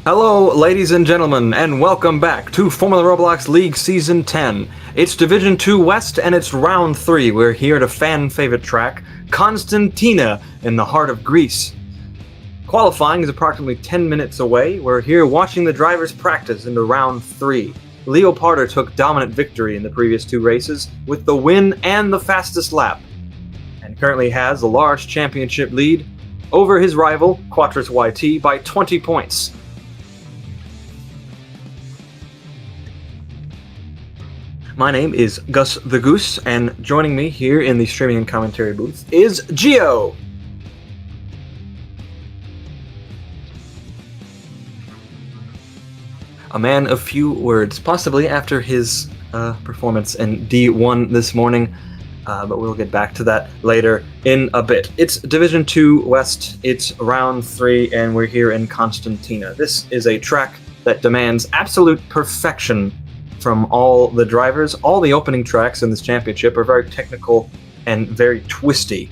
Hello, ladies and gentlemen, and welcome back to Formula Roblox League Season 10. It's Division 2 West, and it's Round 3. We're here at a fan-favorite track, Constantina, in the heart of Greece. Qualifying is approximately 10 minutes away. We're here watching the drivers practice into Round 3. Leo Parter took dominant victory in the previous two races, with the win and the fastest lap, and currently has a large championship lead over his rival, Quattros YT, by 20 points. My name is Gus the Goose, and joining me here in the streaming and commentary booth is Gio. A man of few words, possibly after his performance in D1 this morning, but we'll get back to that later in a bit. It's Division 2 West, it's Round 3, and we're here in Constantina. This is a track that demands absolute perfection from all the drivers. All the opening tracks in this championship are very technical and very twisty.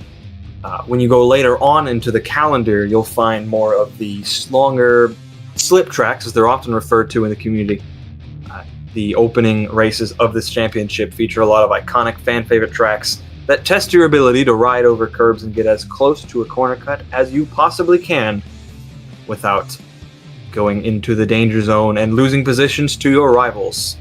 When you go later on into the calendar, you'll find more of the longer slip tracks, as they're often referred to in the community. The opening races of this championship feature a lot of iconic fan-favorite tracks that test your ability to ride over curbs and get as close to a corner cut as you possibly can without going into the danger zone and losing positions to your rivals.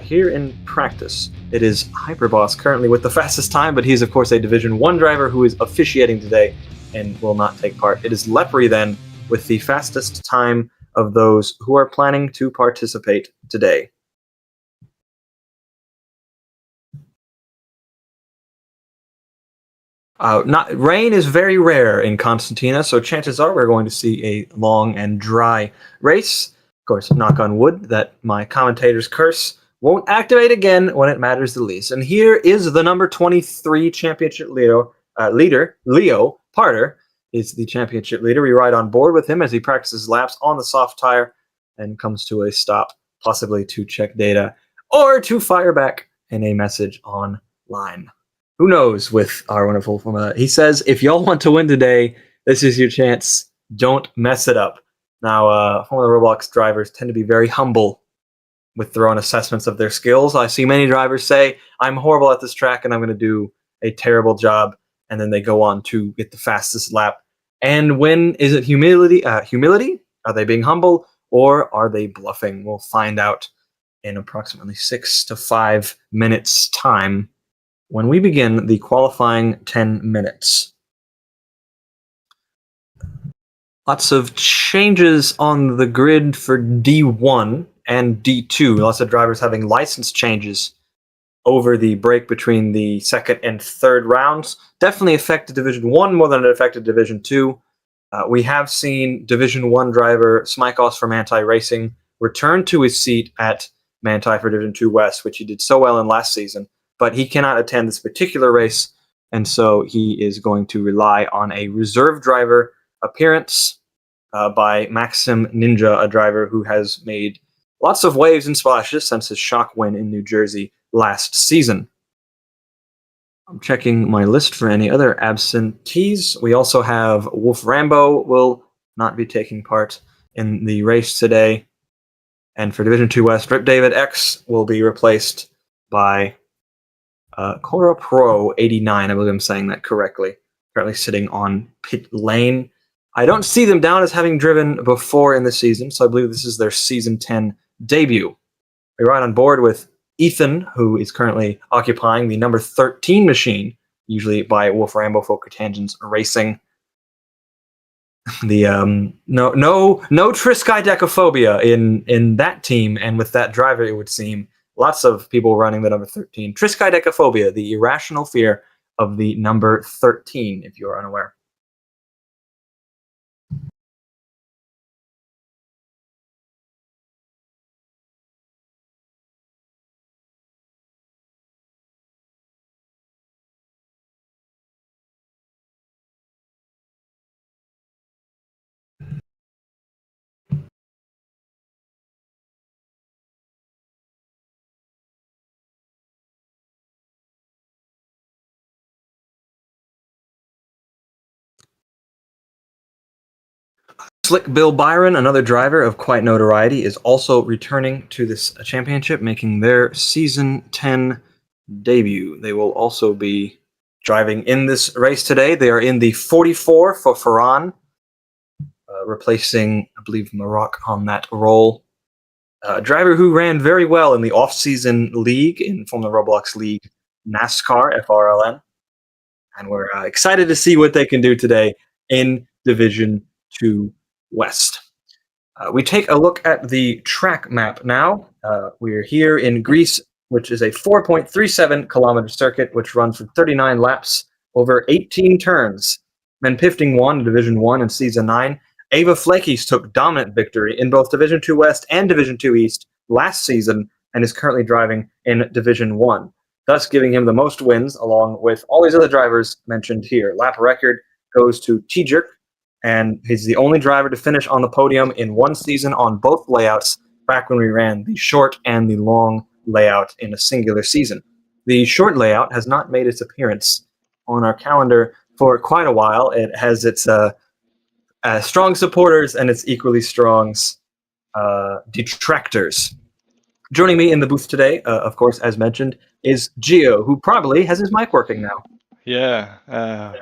Here in practice, it is Hyperboss currently with the fastest time, but he's of course a Division 1 driver who is officiating today and will not take part. It is Lepre then with the fastest time of those who are planning to participate today. Rain is very rare in Constantina, so chances are we're going to see a long and dry race. Of course, knock on wood that my commentator's curse won't activate again when it matters the least. And here is the number 23 championship leader, Leo Parter is the championship leader. We ride on board with him as he practices laps on the soft tire and comes to a stop, possibly to check data or to fire back in a message online. Who knows with our wonderful formula. He says, if y'all want to win today, this is your chance. Don't mess it up. Now, Formula Roblox drivers tend to be very humble with their own assessments of their skills. I see many drivers say, I'm horrible at this track and I'm going to do a terrible job. And then they go on to get the fastest lap. And when is it humility? Humility? Are they being humble or are they bluffing? We'll find out in approximately 6 to 5 minutes time when we begin the qualifying 10 minutes. Lots of changes on the grid for D1 and D2. Lots of drivers having license changes over the break between the second and third rounds. Definitely affected Division 1 more than it affected Division 2. We have seen Division 1 driver Smikos from Manti Racing return to his seat at Manti for Division 2 West, which he did so well in last season. But he cannot attend this particular race, and so he is going to rely on a reserve driver appearance by Maxim Ninja, a driver who has made lots of waves and splashes since his shock win in New Jersey last season. I'm checking my list for any other absentees. We also have Wolf Rambo will not be taking part in the race today. And for Division 2 West, Rip David X will be replaced by Cora Pro 89, I believe I'm saying that correctly, currently sitting on pit lane. I don't see them down as having driven before in the season, so I believe this is their Season 10 debut. We ride on board with Ethan, who is currently occupying the number 13 machine, usually by Wolf Rambo for Tangents Racing. The no triskidecaphobia in that team, and with that driver, it would seem. Lots of people running the number 13. Triskidecaphobia, the irrational fear of the number 13, if you're unaware. Slick Bill Byron, another driver of quite notoriety, is also returning to this championship, making their Season 10 debut. They will also be driving in this race today. They are in the 44 for Ferran, replacing, I believe, Maroc on that role. A driver who ran very well in the off-season league, from the ROBLOX League NASCAR, FRLN. And we're excited to see what they can do today in Division 2 West. We take a look at the track map now. We're here in Greece, which is a 4.37 kilometer circuit, which runs for 39 laps over 18 turns. Menpifting won Division 1 in Season 9. Ava Flakes took dominant victory in both Division 2 West and Division 2 East last season and is currently driving in Division 1, thus giving him the most wins along with all these other drivers mentioned here. Lap record goes to Tjerk, and he's the only driver to finish on the podium in one season on both layouts back when we ran the short and the long layout in a singular season. The short layout has not made its appearance on our calendar for quite a while. It has its strong supporters and its equally strong detractors. Joining me in the booth today, of course, as mentioned, is Gio, who probably has his mic working now. Yeah,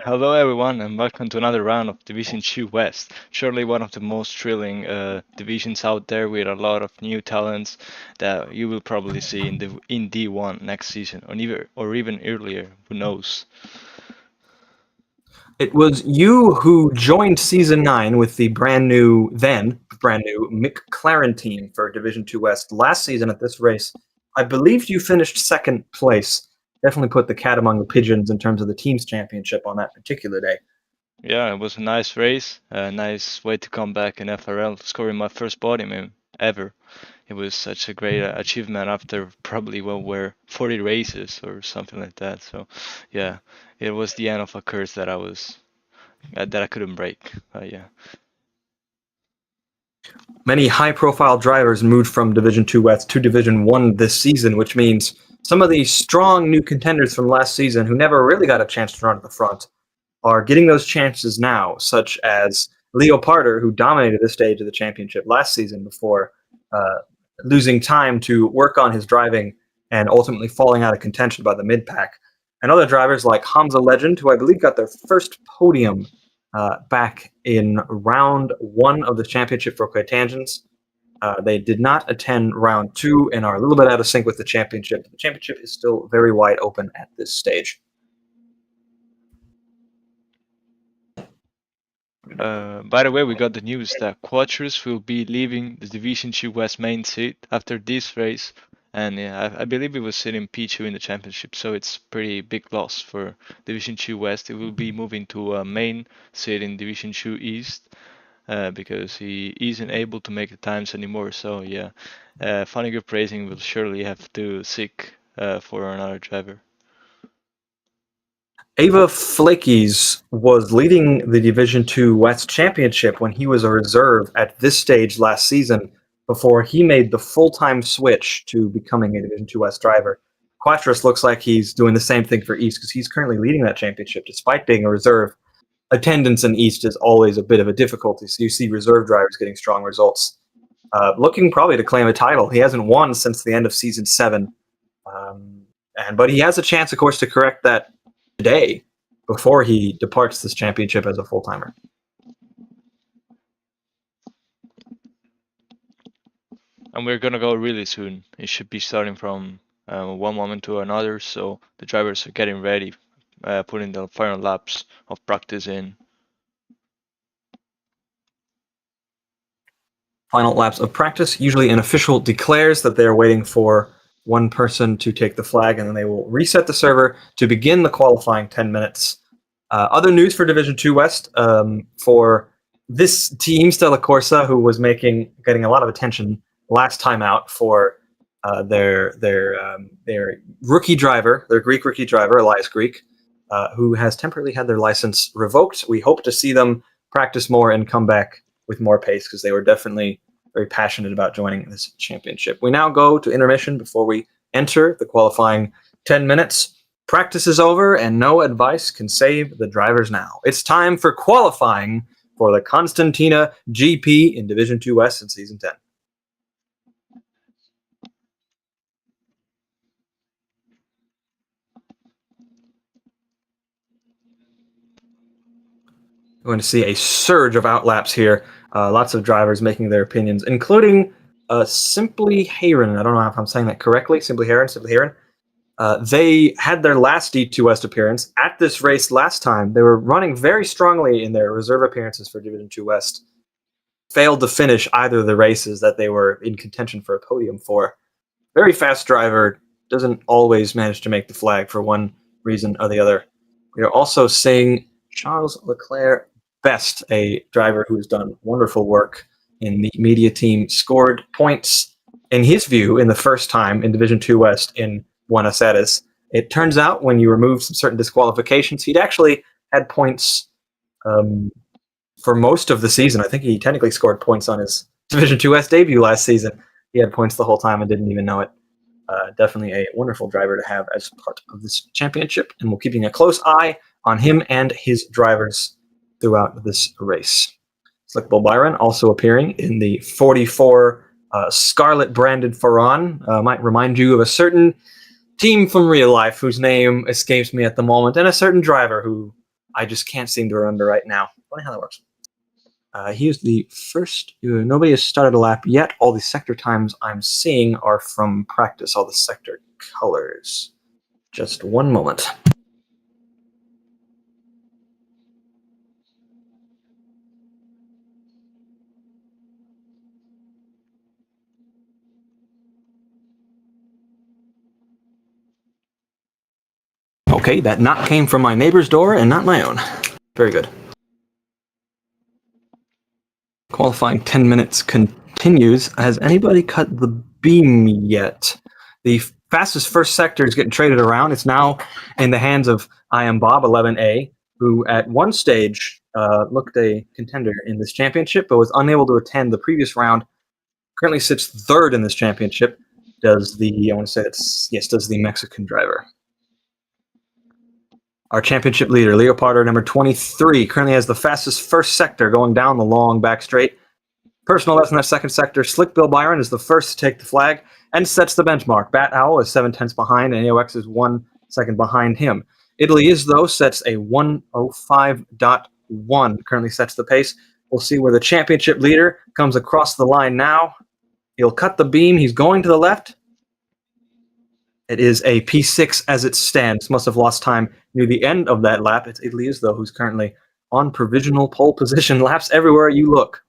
hello everyone, and welcome to another round of Division 2 West. Surely one of the most thrilling divisions out there, with a lot of new talents that you will probably see in D1 next season, or even earlier. Who knows? It was you who joined Season 9 with the brand new McLaren team for Division 2 West last season at this race. I believe you finished second place. Definitely put the cat among the pigeons in terms of the team's championship on that particular day. Yeah, it was a nice race, a nice way to come back in FRL, scoring my first podium ever. It was such a great achievement after probably 40 races or something like that. So, yeah, it was the end of a curse that I couldn't break. Yeah. Many high-profile drivers moved from Division 2 West to Division 1 this season, which means some of the strong new contenders from last season who never really got a chance to run at the front are getting those chances now, such as Leo Parter, who dominated this stage of the championship last season before losing time to work on his driving and ultimately falling out of contention by the mid-pack. And other drivers like Hamza Legend, who I believe got their first podium back in round 1 of the championship for Quatangens. They did not attend round 2 and are a little bit out of sync with the championship. The championship is still very wide open at this stage. By the way, we got the news that Quattros will be leaving the Division 2 West main seat after this race, and I believe it was sitting P2 in the championship, so it's pretty big loss for Division 2 West. It will be moving to a main seat in Division 2 East because he isn't able to make the times anymore. So yeah, Funny Group Racing will surely have to seek for another driver. Ava Flakes was leading the Division 2 West Championship when he was a reserve at this stage last season before he made the full-time switch to becoming a Division 2 West driver. Quattros looks like he's doing the same thing for East because he's currently leading that championship despite being a reserve. Attendance in East is always a bit of a difficulty, so you see reserve drivers getting strong results. Looking probably to claim a title. He hasn't won since the end of Season 7. But he has a chance, of course, to correct that today before he departs this championship as a full-timer. And we're gonna go really soon. It should be starting from one moment to another, so the drivers are getting ready, putting the final laps of practice in. Final laps of practice. Usually an official declares that they are waiting for one person to take the flag, and then they will reset the server to begin the qualifying 10 minutes. Other news for Division 2 West, for this team, Stella Corsa, who was getting a lot of attention last time out for their rookie driver, their Greek rookie driver, Elias Greek, who has temporarily had their license revoked. We hope to see them practice more and come back with more pace because they were definitely very passionate about joining this championship. We now go to intermission before we enter the qualifying 10 minutes. Practice is over and no advice can save the drivers now. It's time for qualifying for the Constantina GP in Division 2 West in Season 10. We're going to see a surge of outlaps here. Lots of drivers making their opinions, including Simply Heron. I don't know if I'm saying that correctly. Simply Heron. They had their last D2 West appearance at this race last time. They were running very strongly in their reserve appearances for Division 2 West. Failed to finish either of the races that they were in contention for a podium for. Very fast driver, doesn't always manage to make the flag for one reason or the other. We are also seeing Charles Leclerc Best, a driver who has done wonderful work in the media team, scored points, in his view, in the first time in Division 2 West in Buenos Aires. It turns out when you remove some certain disqualifications, he'd actually had points for most of the season. I think he technically scored points on his Division 2 West debut last season. He had points the whole time and didn't even know it. Definitely a wonderful driver to have as part of this championship, and we're keeping a close eye on him and his drivers throughout this race. Slick Bull Byron also appearing in the 44 Scarlet branded Ferran. Might remind you of a certain team from real life whose name escapes me at the moment, and a certain driver who I just can't seem to remember right now. Funny how that works. He is the first. Nobody has started a lap yet. All the sector times I'm seeing are from practice, all the sector colors. Just one moment. Okay, that knock came from my neighbor's door and not my own. Very good. Qualifying 10 minutes continues. Has anybody cut the beam yet? The fastest first sector is getting traded around. It's now in the hands of I Am Bob 11A, who at one stage looked a contender in this championship, but was unable to attend the previous round. Currently sits third in this championship. Does the Mexican driver. Our championship leader, Leopardo, number 23, currently has the fastest first sector going down the long back straight. Personal best in that second sector. Slick Bill Byron is the first to take the flag and sets the benchmark. Bat Owl is 7/10 behind, and AOX is 1 second behind him. Italy is, though, sets a 1:05.1, currently sets the pace. We'll see where the championship leader comes across the line now. He'll cut the beam. He's going to the left. It is a P6 as it stands. Must have lost time near the end of that lap. It's Italy, though, who's currently on provisional pole position. Laps everywhere you look.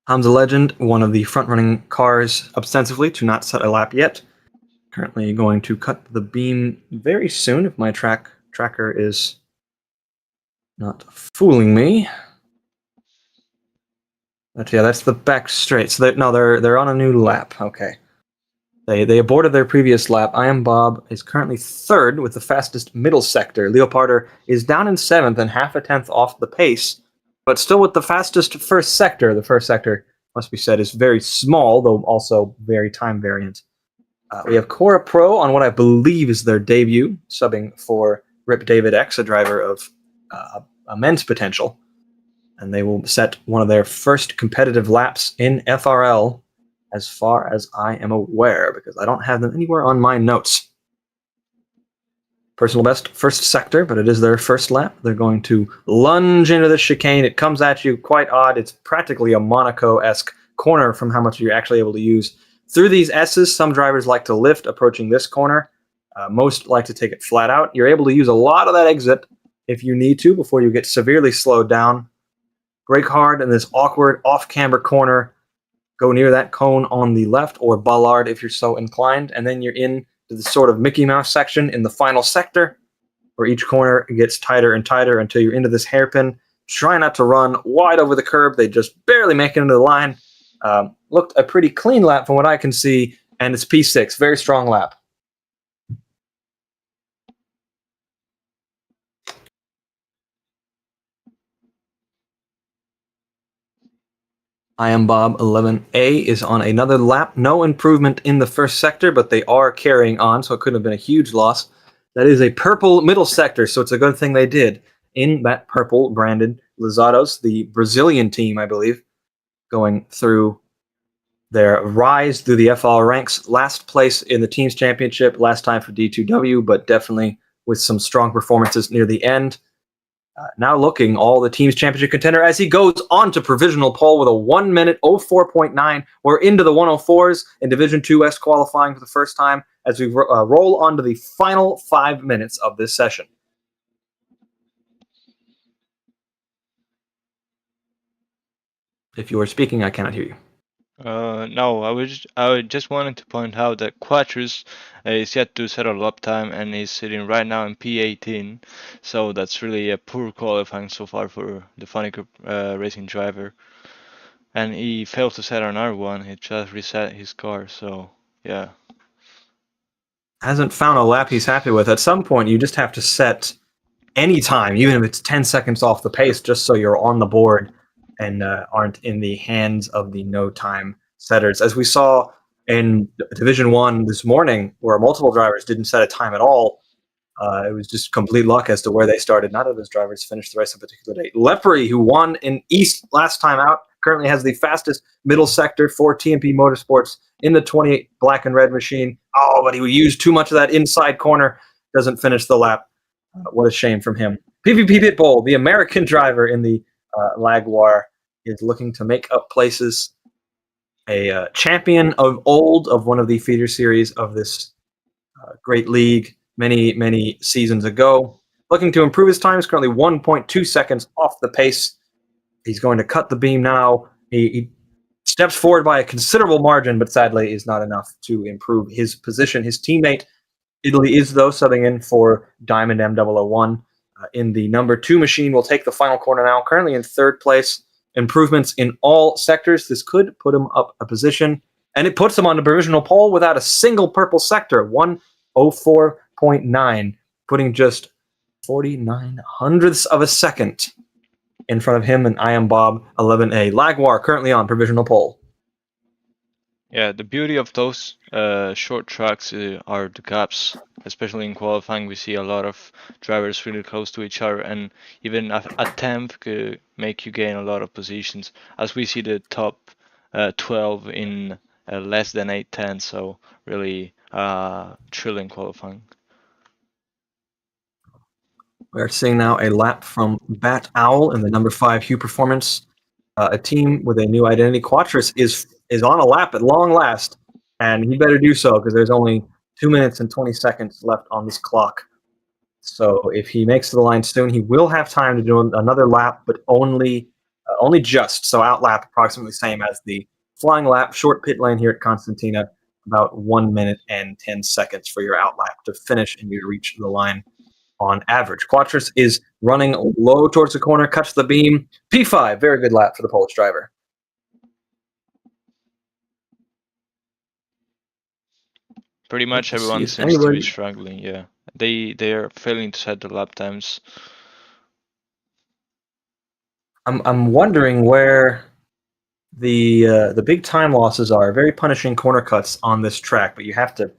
Hamza Legend, one of the front-running cars ostensibly to not set a lap yet. Currently going to cut the beam very soon if my tracker is not fooling me. But yeah, that's the back straight. So they're on a new lap. Okay. They aborted their previous lap. I Am Bob is currently third with the fastest middle sector. Leopardo is down in seventh and half a tenth off the pace, but still with the fastest first sector. The first sector, must be said, is very small, though also very time variant. We have Cora Pro on what I believe is their debut, subbing for Rip David X, a driver of immense potential. And they will set one of their first competitive laps in FRL, as far as I am aware, because I don't have them anywhere on my notes. Personal best first sector, but it is their first lap. They're going to lunge into the chicane. It comes at you quite odd. It's practically a Monaco-esque corner from how much you're actually able to use. Through these S's, some drivers like to lift approaching this corner. Most like to take it flat out. You're able to use a lot of that exit if you need to before you get severely slowed down. Brake hard in this awkward off-camber corner. Go near that cone on the left, or bollard if you're so inclined, and then you're in to the sort of Mickey Mouse section in the final sector, where each corner gets tighter and tighter until you're into this hairpin. Try not to run wide over the curb. They just barely make it into the line. Looked a pretty clean lap from what I can see, and it's P6. Very strong lap. I Am Bob 11A is on another lap. No improvement in the first sector, but they are carrying on, so it couldn't have been a huge loss. That is a purple middle sector, so it's a good thing they did. In that purple branded Luzados, the Brazilian team, I believe, going through their rise through the FL ranks. Last place in the team's championship, last time for D2W, but definitely with some strong performances near the end. Now looking all the team's championship contender as he goes on to provisional pole with a 1 minute 04.9. We're into the 104s in Division 2 West qualifying for the first time as we roll on to the final 5 minutes of this session. If you are speaking, I cannot hear you. No, I just wanted to point out that Quattrus is yet to set a lap time and is sitting right now in P18, so that's really a poor qualifying so far for the Funny Group racing driver. And he failed to set an R1, he just reset his car, so yeah. Hasn't found a lap he's happy with. At some point, you just have to set any time, even if it's 10 seconds off the pace, just so you're on the board and aren't in the hands of the no-time setters. As we saw in Division 1 this morning, where multiple drivers didn't set a time at all, it was just complete luck as to where they started. None of those drivers finished the race on a particular date. Leprey, who won in East last time out, currently has the fastest middle sector for TMP Motorsports in the 28 black and red machine. Oh, but he would use too much of that inside corner. Doesn't finish the lap. What a shame from him. PvP Pitbull, the American driver in the Lagwar, is looking to make up places. A champion of old of one of the feeder series of this great league many seasons ago. Looking to improve his time. Is currently 1.2 seconds off the pace. He's going to cut the beam now. He steps forward by a considerable margin, but sadly is not enough to improve his position. His teammate Italy is, though, subbing in for Diamond M001 in the number 2 machine. Will take the final corner now. Currently in third place. Improvements in all sectors. This could put him up a position, and it puts him on the provisional pole without a single purple sector. 104.9, putting just 49 hundredths of a second in front of him and I Am Bob 11A. Lagwar currently on provisional pole. Yeah, the beauty of those short tracks are the gaps. Especially in qualifying, we see a lot of drivers really close to each other, and even a tenth could make you gain a lot of positions. As we see the top 12 in less than 8 tenths, so really thrilling qualifying. We're seeing now a lap from Bat Owl in the number 5 Hue Performance. A team with a new identity. Quattrus is on a lap at long last, and he better do so because there's only 2 minutes and 20 seconds left on this clock. So if he makes the line soon, he will have time to do another lap, but only just. So out lap approximately the same as the flying lap. Short pit lane here at Constantina, about 1 minute and 10 seconds for your out lap to finish and you reach the line on average. Quattrus is running low towards the corner, cuts the beam. P5, very good lap for the Polish driver. Pretty much everyone seems to be struggling, yeah. They are failing to set the lap times. I'm wondering where the big time losses are. Very punishing corner cuts on this track, but you have to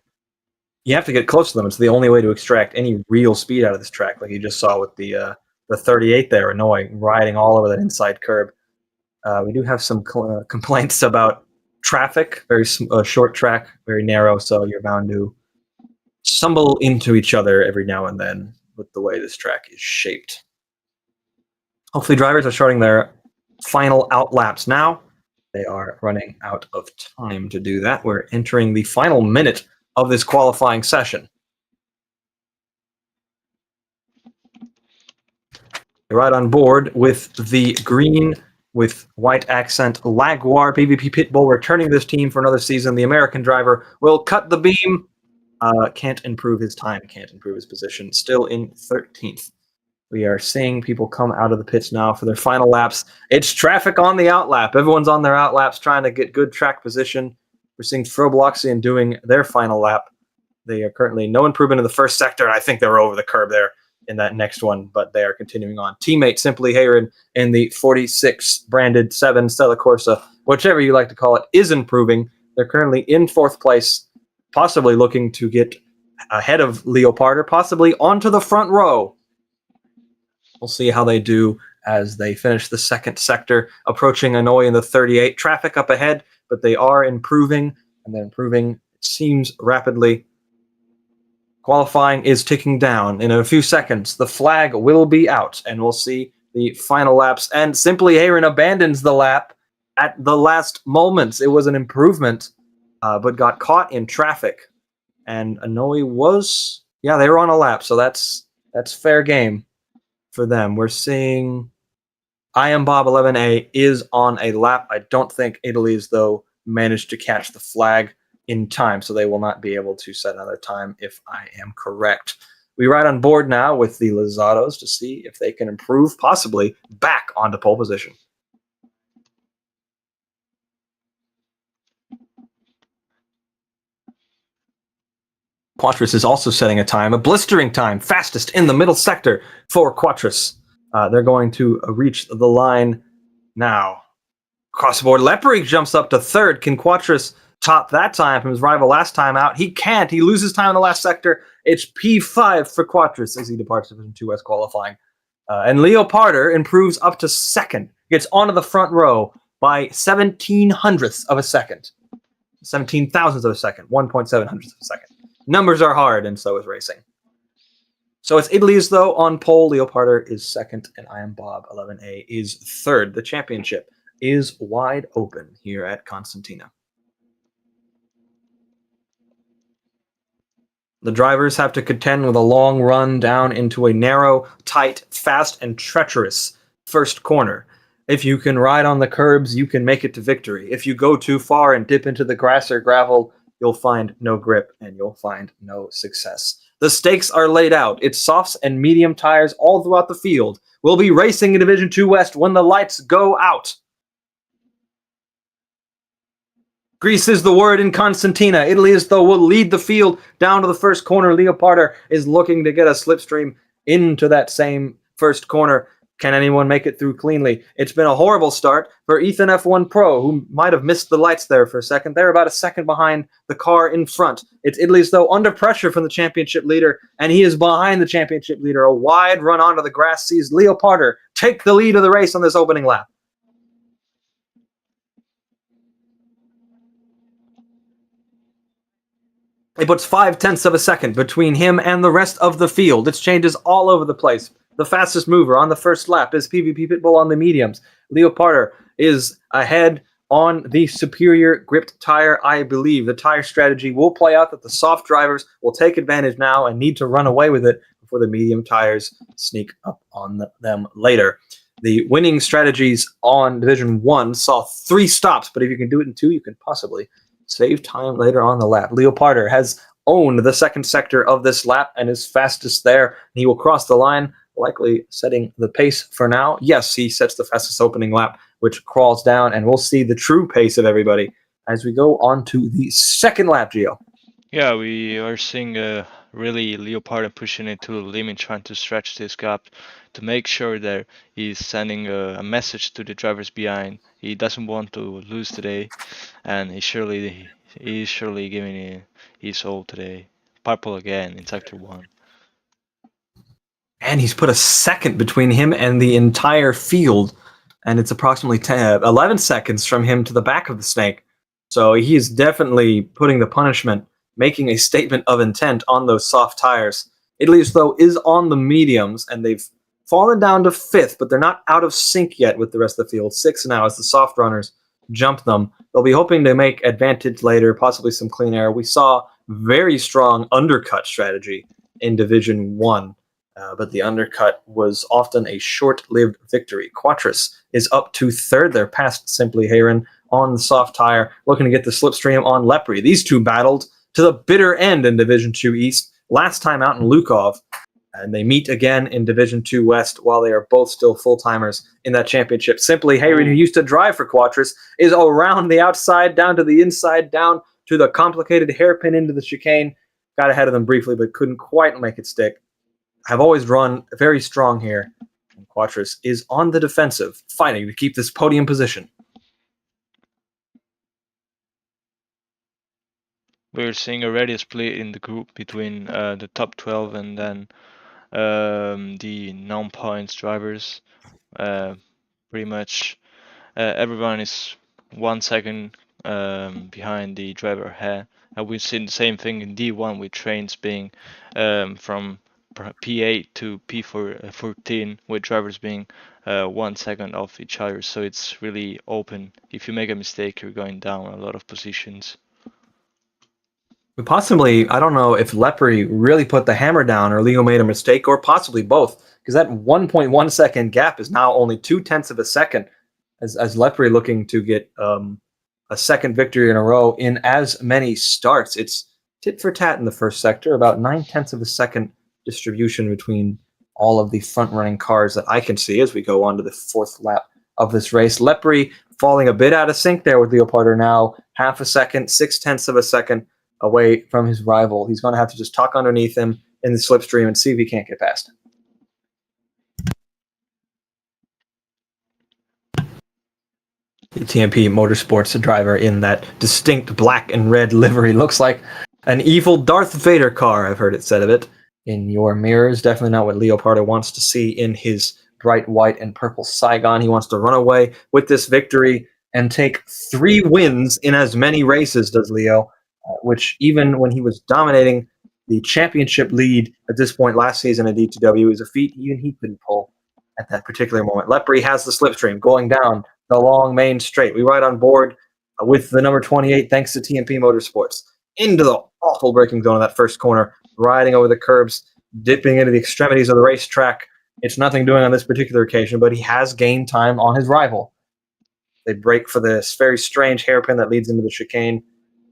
get close to them. It's the only way to extract any real speed out of this track, like you just saw with the 38 there, annoying, riding all over that inside curb. We do have some complaints about traffic, very short track, very narrow, so you're bound to stumble into each other every now and then with the way this track is shaped. Hopefully drivers are starting their final out laps now. They are running out of time to do that. We're entering the final minute of this qualifying session. You're right on board with the green with white accent Lagwar PvP Pitbull returning this team for another season. The American driver will cut the beam. Can't improve his time, can't improve his position. Still in 13th. We are seeing people come out of the pits now for their final laps. It's traffic on the out lap. Everyone's on their out laps trying to get good track position. We're seeing ROBLOX doing their final lap. They are currently no improvement in the first sector. I think they were over the curb there in that next one, but they are continuing on. Teammate Simply Hayron in the 46 branded 7 Stella Corsa, whichever you like to call it, is improving. They're currently in 4th place, possibly looking to get ahead of Leoparder, possibly onto the front row. We'll see how they do as they finish the second sector, approaching Hanoi in the 38. Traffic up ahead, but they are improving, and they're improving, it seems, rapidly. Qualifying is ticking down. In a few seconds, the flag will be out, and we'll see the final laps. And Simply Heron abandons the lap at the last moments. It was an improvement, but got caught in traffic. And Hanoi was, they were on a lap, so that's fair game for them. We're seeing I Am Bob 11A is on a lap. I don't think Italy's, though, managed to catch the flag in time, so they will not be able to set another time if I am correct. We ride on board now with the Lozzatos to see if they can improve, possibly back onto pole position. Quattros is also setting a time, a blistering time, fastest in the middle sector for Quattros. They're going to reach the line now. Across the board, Lepre jumps up to third. Can Quattros top that time from his rival last time out? He can't. He loses time in the last sector. It's P5 for Quattros as he departs Division 2 West qualifying. And Leoparder improves up to second. Gets onto the front row by 17 hundredths of a second. 17 thousandths of a second. 1.7 hundredths of a second. Numbers are hard, and so is racing. So it's Italy's, though, on pole. Leoparder is second, and I Am Bob 11A is third. The championship is wide open here at Constantina. The drivers have to contend with a long run down into a narrow, tight, fast, and treacherous first corner. If you can ride on the curbs, you can make it to victory. If you go too far and dip into the grass or gravel, you'll find no grip and you'll find no success. The stakes are laid out. It's softs and medium tires all throughout the field. We'll be racing in Division 2 West when the lights go out. Greece is the word in Constantina. Italy, as though, will lead the field down to the first corner. Leoparder is looking to get a slipstream into that same first corner. Can anyone make it through cleanly? It's been a horrible start for Ethan F1 Pro, who might have missed the lights there for a second. They're about a second behind the car in front. It's Italy's, though, under pressure from the championship leader, and he is behind the championship leader. A wide run onto the grass sees Leoparder take the lead of the race on this opening lap. It puts 0.5 of a second between him and the rest of the field. It's changes all over the place. The fastest mover on the first lap is PvP Pitbull on the mediums. Leoparder is ahead on the superior gripped tire, I believe. The tire strategy will play out that the soft drivers will take advantage now and need to run away with it before the medium tires sneak up on them later. The winning strategies on Division 1 saw 3 stops, but if you can do it in 2, you can possibly save time later on the lap. Leoparder has owned the second sector of this lap and is fastest there. He will cross the line, likely setting the pace for now. Yes, he sets the fastest opening lap, which crawls down, and we'll see the true pace of everybody as we go on to the second lap, Gio. Yeah, we are seeing really Leopardo pushing it to the limit, trying to stretch this gap to make sure that he's sending a message to the drivers behind. He doesn't want to lose today, and he's surely giving it his all today. Purple again in sector 1. And he's put a second between him and the entire field, and it's approximately 11 seconds from him to the back of the snake. So he is definitely putting the punishment, making a statement of intent on those soft tires. Italy's, though, is on the mediums, and they've fallen down to 5th, but they're not out of sync yet with the rest of the field. 6 now as the soft runners jump them. They'll be hoping to make advantage later, possibly some clean air. We saw very strong undercut strategy in Division 1. But the undercut was often a short-lived victory. Quattros is up to 3rd. They're past Simply Heron on the soft tire, looking to get the slipstream on Lepre. These two battled to the bitter end in Division 2 East, last time out in Lukov, and they meet again in Division 2 West while they are both still full-timers in that championship. Simply Heron, who used to drive for Quattros, is around the outside, down to the inside, down to the complicated hairpin into the chicane. Got ahead of them briefly, but couldn't quite make it stick. Have always run very strong here. And Quattros is on the defensive, fighting to keep this podium position. We're seeing already a split in the group between the top 12 and then the non-points drivers. Pretty much everyone is 1 second behind the driver ahead. And we've seen the same thing in D1 with trains being from P8 to P14, with drivers being 1 second off each other. So it's really open. If you make a mistake, you're going down a lot of positions. Possibly, I don't know if Lepre really put the hammer down or Leo made a mistake, or possibly both, because that 1.1 second gap is now only 0.2 of a second, as Lepre looking to get a second victory in a row in as many starts. It's tit for tat in the first sector, about 0.9 of a second distribution between all of the front running cars that I can see as we go on to the fourth lap of this race. Lepre falling a bit out of sync there with Leopardo, now half a second, 0.6 of a second away from his rival. He's going to have to just tuck underneath him in the slipstream and see if he can't get past him. The TMP Motorsports driver in that distinct black and red livery looks like an evil Darth Vader car, I've heard it said of it, in your mirrors. Definitely not what Leopardo wants to see in his bright white and purple Saigon. He wants to run away with this victory and take 3 wins in as many races, does Leo, which even when he was dominating the championship lead at this point last season at D2W is a feat even he couldn't pull at that particular moment. Lepre has the slipstream going down the long main straight. We ride on board with the number 28 thanks to TMP Motorsports into the awful braking zone of that first corner, riding over the curbs, dipping into the extremities of the racetrack. It's nothing doing on this particular occasion, but he has gained time on his rival. They brake for this very strange hairpin that leads into the chicane.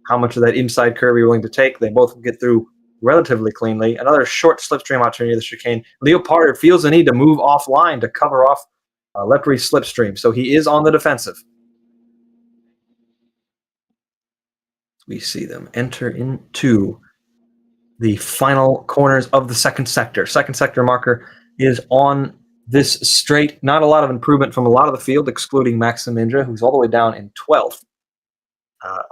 How much of that inside curve are you willing to take? They both get through relatively cleanly. Another short slipstream opportunity of the chicane. Leopardo feels the need to move offline to cover off Lepre's slipstream, so he is on the defensive. We see them enter into the final corners of the second sector. Second sector marker is on this straight. Not a lot of improvement from a lot of the field, excluding Maxim Indra, who's all the way down in 12th.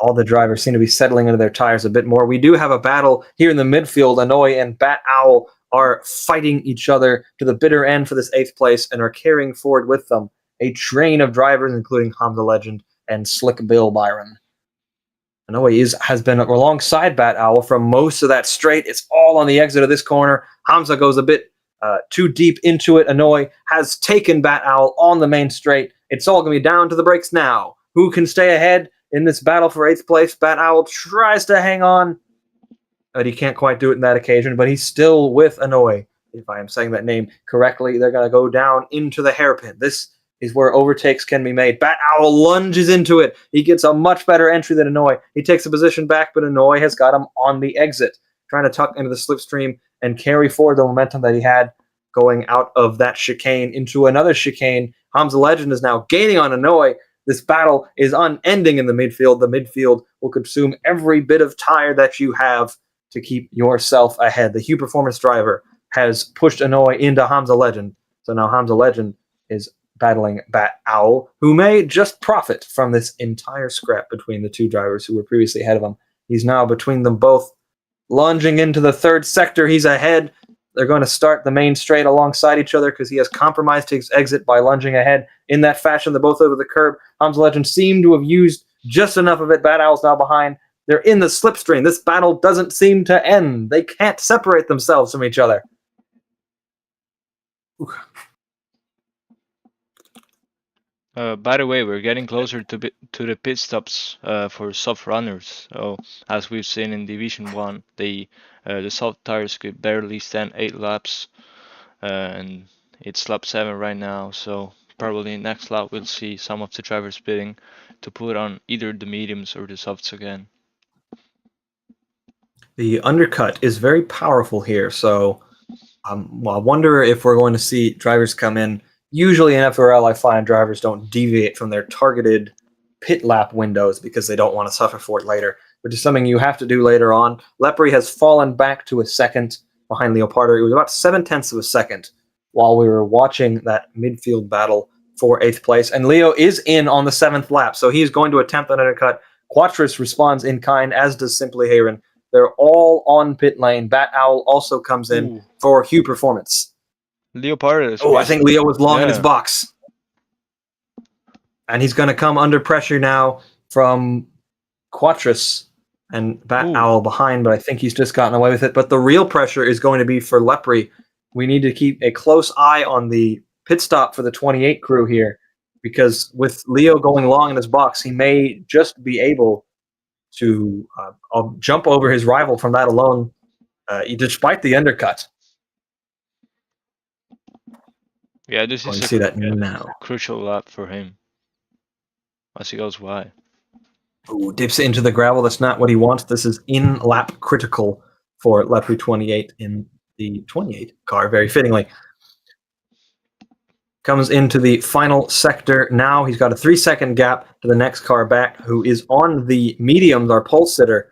All the drivers seem to be settling into their tires a bit more. We do have a battle here in the midfield. Anoy and Bat Owl are fighting each other to the bitter end for this 8th place and are carrying forward with them a train of drivers, including Hamza Legend and Slick Bill Byron. Anoy has been alongside Bat Owl from most of that straight. It's all on the exit of this corner. Hamza goes a bit too deep into it. Anoy has taken Bat Owl on the main straight. It's all going to be down to the brakes now. Who can stay ahead in this battle for 8th place? Bat Owl tries to hang on, but he can't quite do it in that occasion, but he's still with Anoy. If I am saying that name correctly, they're going to go down into the hairpin. This is where overtakes can be made. Bat Owl lunges into it. He gets a much better entry than Anoy. He takes a position back, but Anoy has got him on the exit, trying to tuck into the slipstream and carry forward the momentum that he had going out of that chicane into another chicane. Hamza Legend is now gaining on Anoy. This battle is unending in the midfield. The midfield will consume every bit of tire that you have to keep yourself ahead. The Hue Performance driver has pushed Anoy into Hamza Legend. So now Hamza Legend is battling Bat Owl, who may just profit from this entire scrap between the two drivers who were previously ahead of him. He's now between them both, lunging into the 3rd sector. He's ahead. They're going to start the main straight alongside each other because he has compromised his exit by lunging ahead in that fashion. They're both over the curb. Hamza Legend seemed to have used just enough of it. Bat Owl's now behind. They're in the slipstream. This battle doesn't seem to end. They can't separate themselves from each other. By the way, we're getting closer to the pit stops for soft runners. So as we've seen in Division 1, the soft tires could barely stand 8 laps, and it's lap 7 right now. So probably next lap we'll see some of the drivers pitting to put on either the mediums or the softs again. The undercut is very powerful here, so I wonder if we're going to see drivers come in. Usually in FRL, I find drivers don't deviate from their targeted pit lap windows because they don't want to suffer for it later, which is something you have to do later on. Lepre has fallen back to a second behind Leopardo. It was about 0.7 of a second while we were watching that midfield battle for 8th place. And Leo is in on the 7th lap, so he's going to attempt an undercut Quattris responds in kind, as does Simply Heron. They're all on pit lane. Bat Owl also comes in Ooh. for Hugh Performance. Leopard is Oh, I think Leo was long in his yeah. box. And he's going to come under pressure now from Quattris and Bat Ooh. Owl behind, but I think he's just gotten away with it. But the real pressure is going to be for Lepre. We need to keep a close eye on the pit stop for the 28 crew here, because with Leo going long in his box, he may just be able to jump over his rival from that alone, despite the undercut. Yeah, this Going is to a see that now. crucial lap for him as he goes wide. Ooh, dips into the gravel. That's not what he wants. This is in-lap critical for Lepre 28 in the 28 car, very fittingly. Comes into the final sector now. He's got a 3-second gap to the next car back, who is on the mediums. Our pole sitter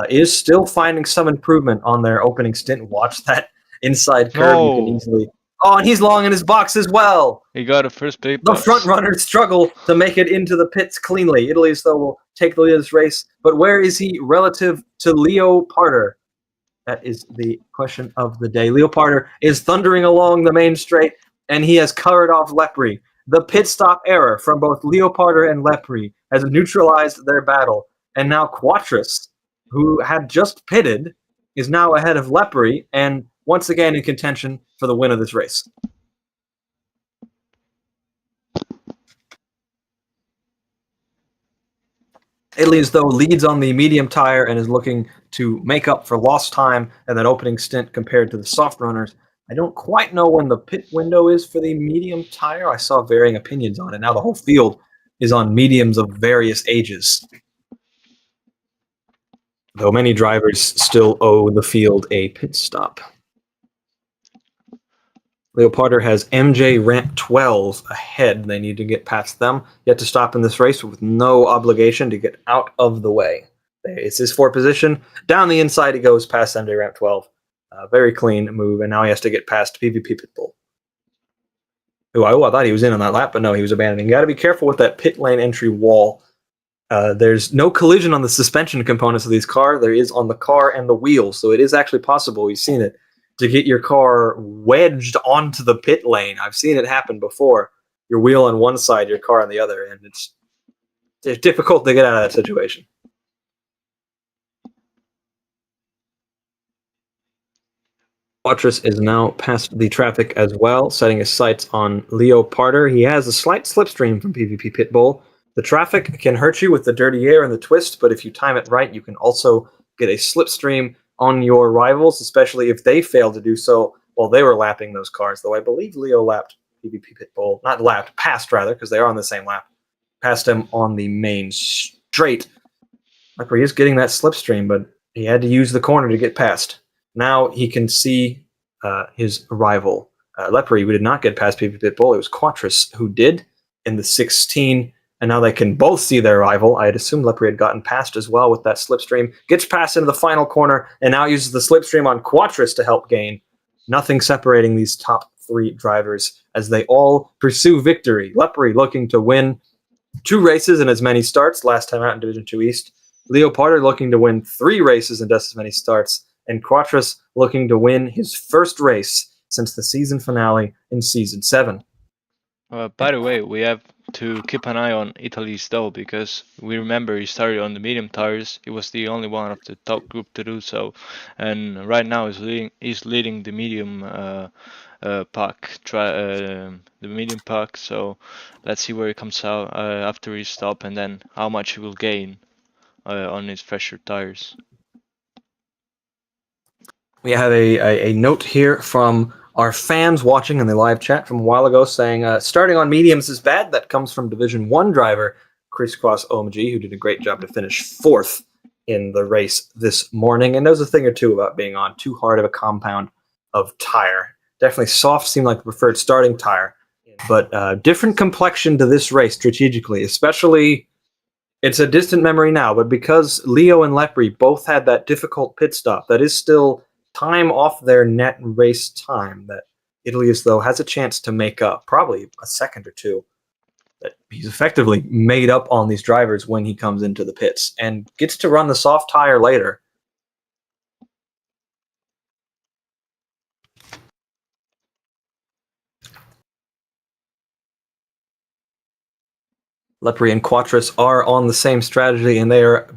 is still finding some improvement on their opening stint. Watch that inside curve. You can easily... Oh, and he's long in his box as well. He got a first big The box. front runners struggle to make it into the pits cleanly. Italy, though, will take the lead of this race. But where is he relative to Leoparder? That is the question of the day. Leoparder is thundering along the main straight, and he has covered off Lepre. The pit stop error from both Leoparder and Lepre has neutralized their battle. And now Quattris, who had just pitted, is now ahead of Lepre and once again in contention for the win of this race. Italy, as though, leads on the medium tire and is looking to make up for lost time in that opening stint compared to the soft runners. I don't quite know when the pit window is for the medium tire. I saw varying opinions on it. Now the whole field is on mediums of various ages, though many drivers still owe the field a pit stop. Leoparder has MJ ramp 12 ahead. They need to get past them. Yet to stop in this race with no obligation to get out of the way. It's his 4th position. Down the inside he goes past MJ ramp 12. Very clean move, and now he has to get past PvP Pitbull. I thought he was in on that lap, but no, he was abandoning. You got to be careful with that pit lane entry wall. There's no collision on the suspension components of these cars. There is on the car and the wheels, so it is actually possible, we've seen it, to get your car wedged onto the pit lane. I've seen it happen before. Your wheel on one side, your car on the other, and it's difficult to get out of that situation. Quattris is now past the traffic as well, setting his sights on Leoparder. He has a slight slipstream from PvP Pitbull. The traffic can hurt you with the dirty air and the twist, but if you time it right, you can also get a slipstream on your rivals, especially if they fail to do so while they were lapping those cars. Though I believe Leo lapped PvP Pitbull, not lapped, passed rather, because they are on the same lap. Passed him on the main straight. Lepre is getting that slipstream, but he had to use the corner to get past. Now he can see his rival. Lepre, who did not get past PvP Pitbull, it was Quattris who did in the 16, and now they can both see their rival. I'd assume Lepre had gotten past as well with that slipstream. Gets past into the final corner, and now uses the slipstream on Quattris to help gain. Nothing separating these top 3 drivers as they all pursue victory. Lepre looking to win 2 races in as many starts, last time out in Division 2 East. Leoparder looking to win 3 races in just as many starts, and Quattris looking to win his first race since the season finale in Season 7. By the way, we have to keep an eye on Italy's though, because we remember he started on the medium tires. He was the only one of the top group to do so, and right now he's leading the medium pack, the medium pack. So let's see where he comes out after his stop, and then how much he will gain on his fresher tires. We have a note here from our fans watching in the live chat from a while ago saying, starting on mediums is bad. That comes from Division 1 driver Crisscross OMG, who did a great job to finish 4th in the race this morning. And knows a thing or two about being on too hard of a compound of tire. Definitely soft seemed like the preferred starting tire, but different complexion to this race strategically, especially... It's a distant memory now, but because Leo and Lepre both had that difficult pit stop, that is still time off their net race time that Italy, though, has a chance to make up, probably a second or two. he's effectively made up on these drivers when he comes into the pits and gets to run the soft tire later. Lepre and Quattros are on the same strategy, and they are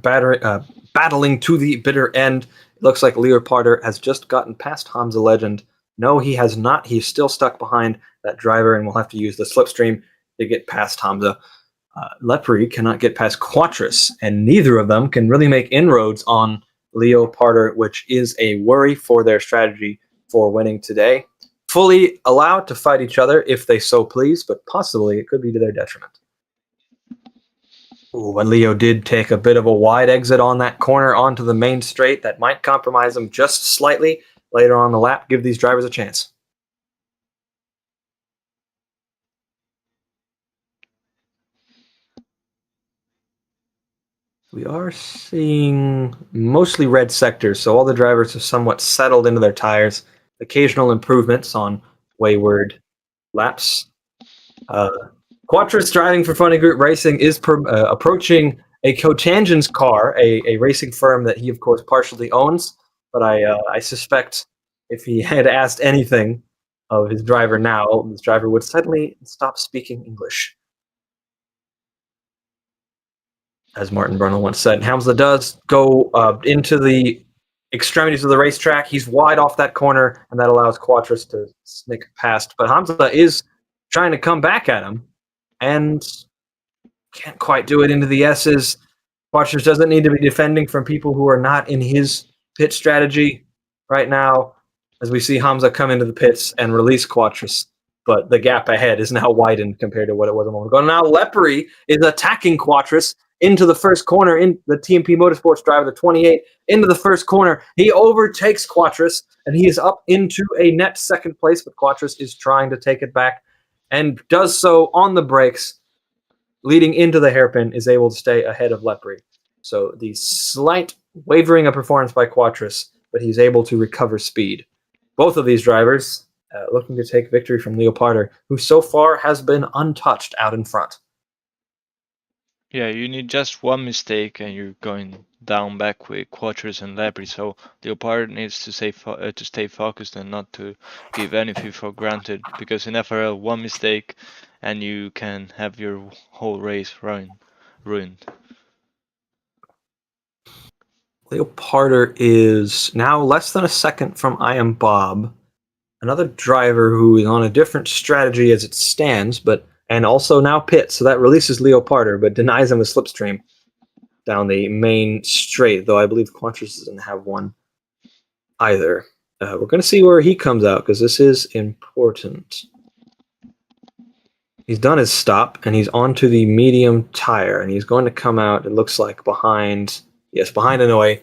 battling to the bitter end. It looks like Leoparder has just gotten past Hamza Legend. No, he has not. He's still stuck behind that driver, and will have to use the slipstream to get past Hamza. Lepre cannot get past Quattros, and neither of them can really make inroads on Leoparder, which is a worry for their strategy for winning today. Fully allowed to fight each other if they so please, but possibly it could be to their detriment. Ooh, and Leo did take a bit of a wide exit on that corner onto the main straight. That might compromise him just slightly later on the lap. Give these drivers a chance. We are seeing mostly red sectors, so all the drivers have somewhat settled into their tires. Occasional improvements on wayward laps. Quattros driving for Funny Group Racing is approaching a Cotangent's car, a racing firm that he, of course, partially owns. But I suspect if he had asked anything of his driver now, this driver would suddenly stop speaking English. As Martin Brundle once said, Hamza does go into the extremities of the racetrack. He's wide off that corner, and that allows Quattros to sneak past. But Hamza is trying to come back at him, and can't quite do it into the S's. Quattros doesn't need to be defending from people who are not in his pit strategy right now, as we see Hamza come into the pits and release Quattros. But the gap ahead is now widened compared to what it was a moment ago. Now Lepre is attacking Quattros into the first corner, in the TMP Motorsports driver, the 28, into the first corner. He overtakes Quattros, and he is up into a net second place, but Quattros is trying to take it back and does so on the brakes. Leading into the hairpin, is able to stay ahead of Lepre. So the slight wavering of performance by Quattros, but he's able to recover speed. Both of these drivers looking to take victory from Leoparder, who so far has been untouched out in front. Yeah, you need just one mistake and you're going down back with Quattros and Lepre. So Leopard needs to stay focused and not to give anything for granted, because in FRL one mistake and you can have your whole race ruined. Leoparder is now less than a second from I Am Bob, another driver who is on a different strategy as it stands, and also now pits, so that releases Leoparder, but denies him a slipstream down the main straight, though I believe Quattros doesn't have one either. We're going to see where he comes out, because this is important. He's done his stop, and he's onto the medium tire, and he's going to come out, it looks like, behind Hanoi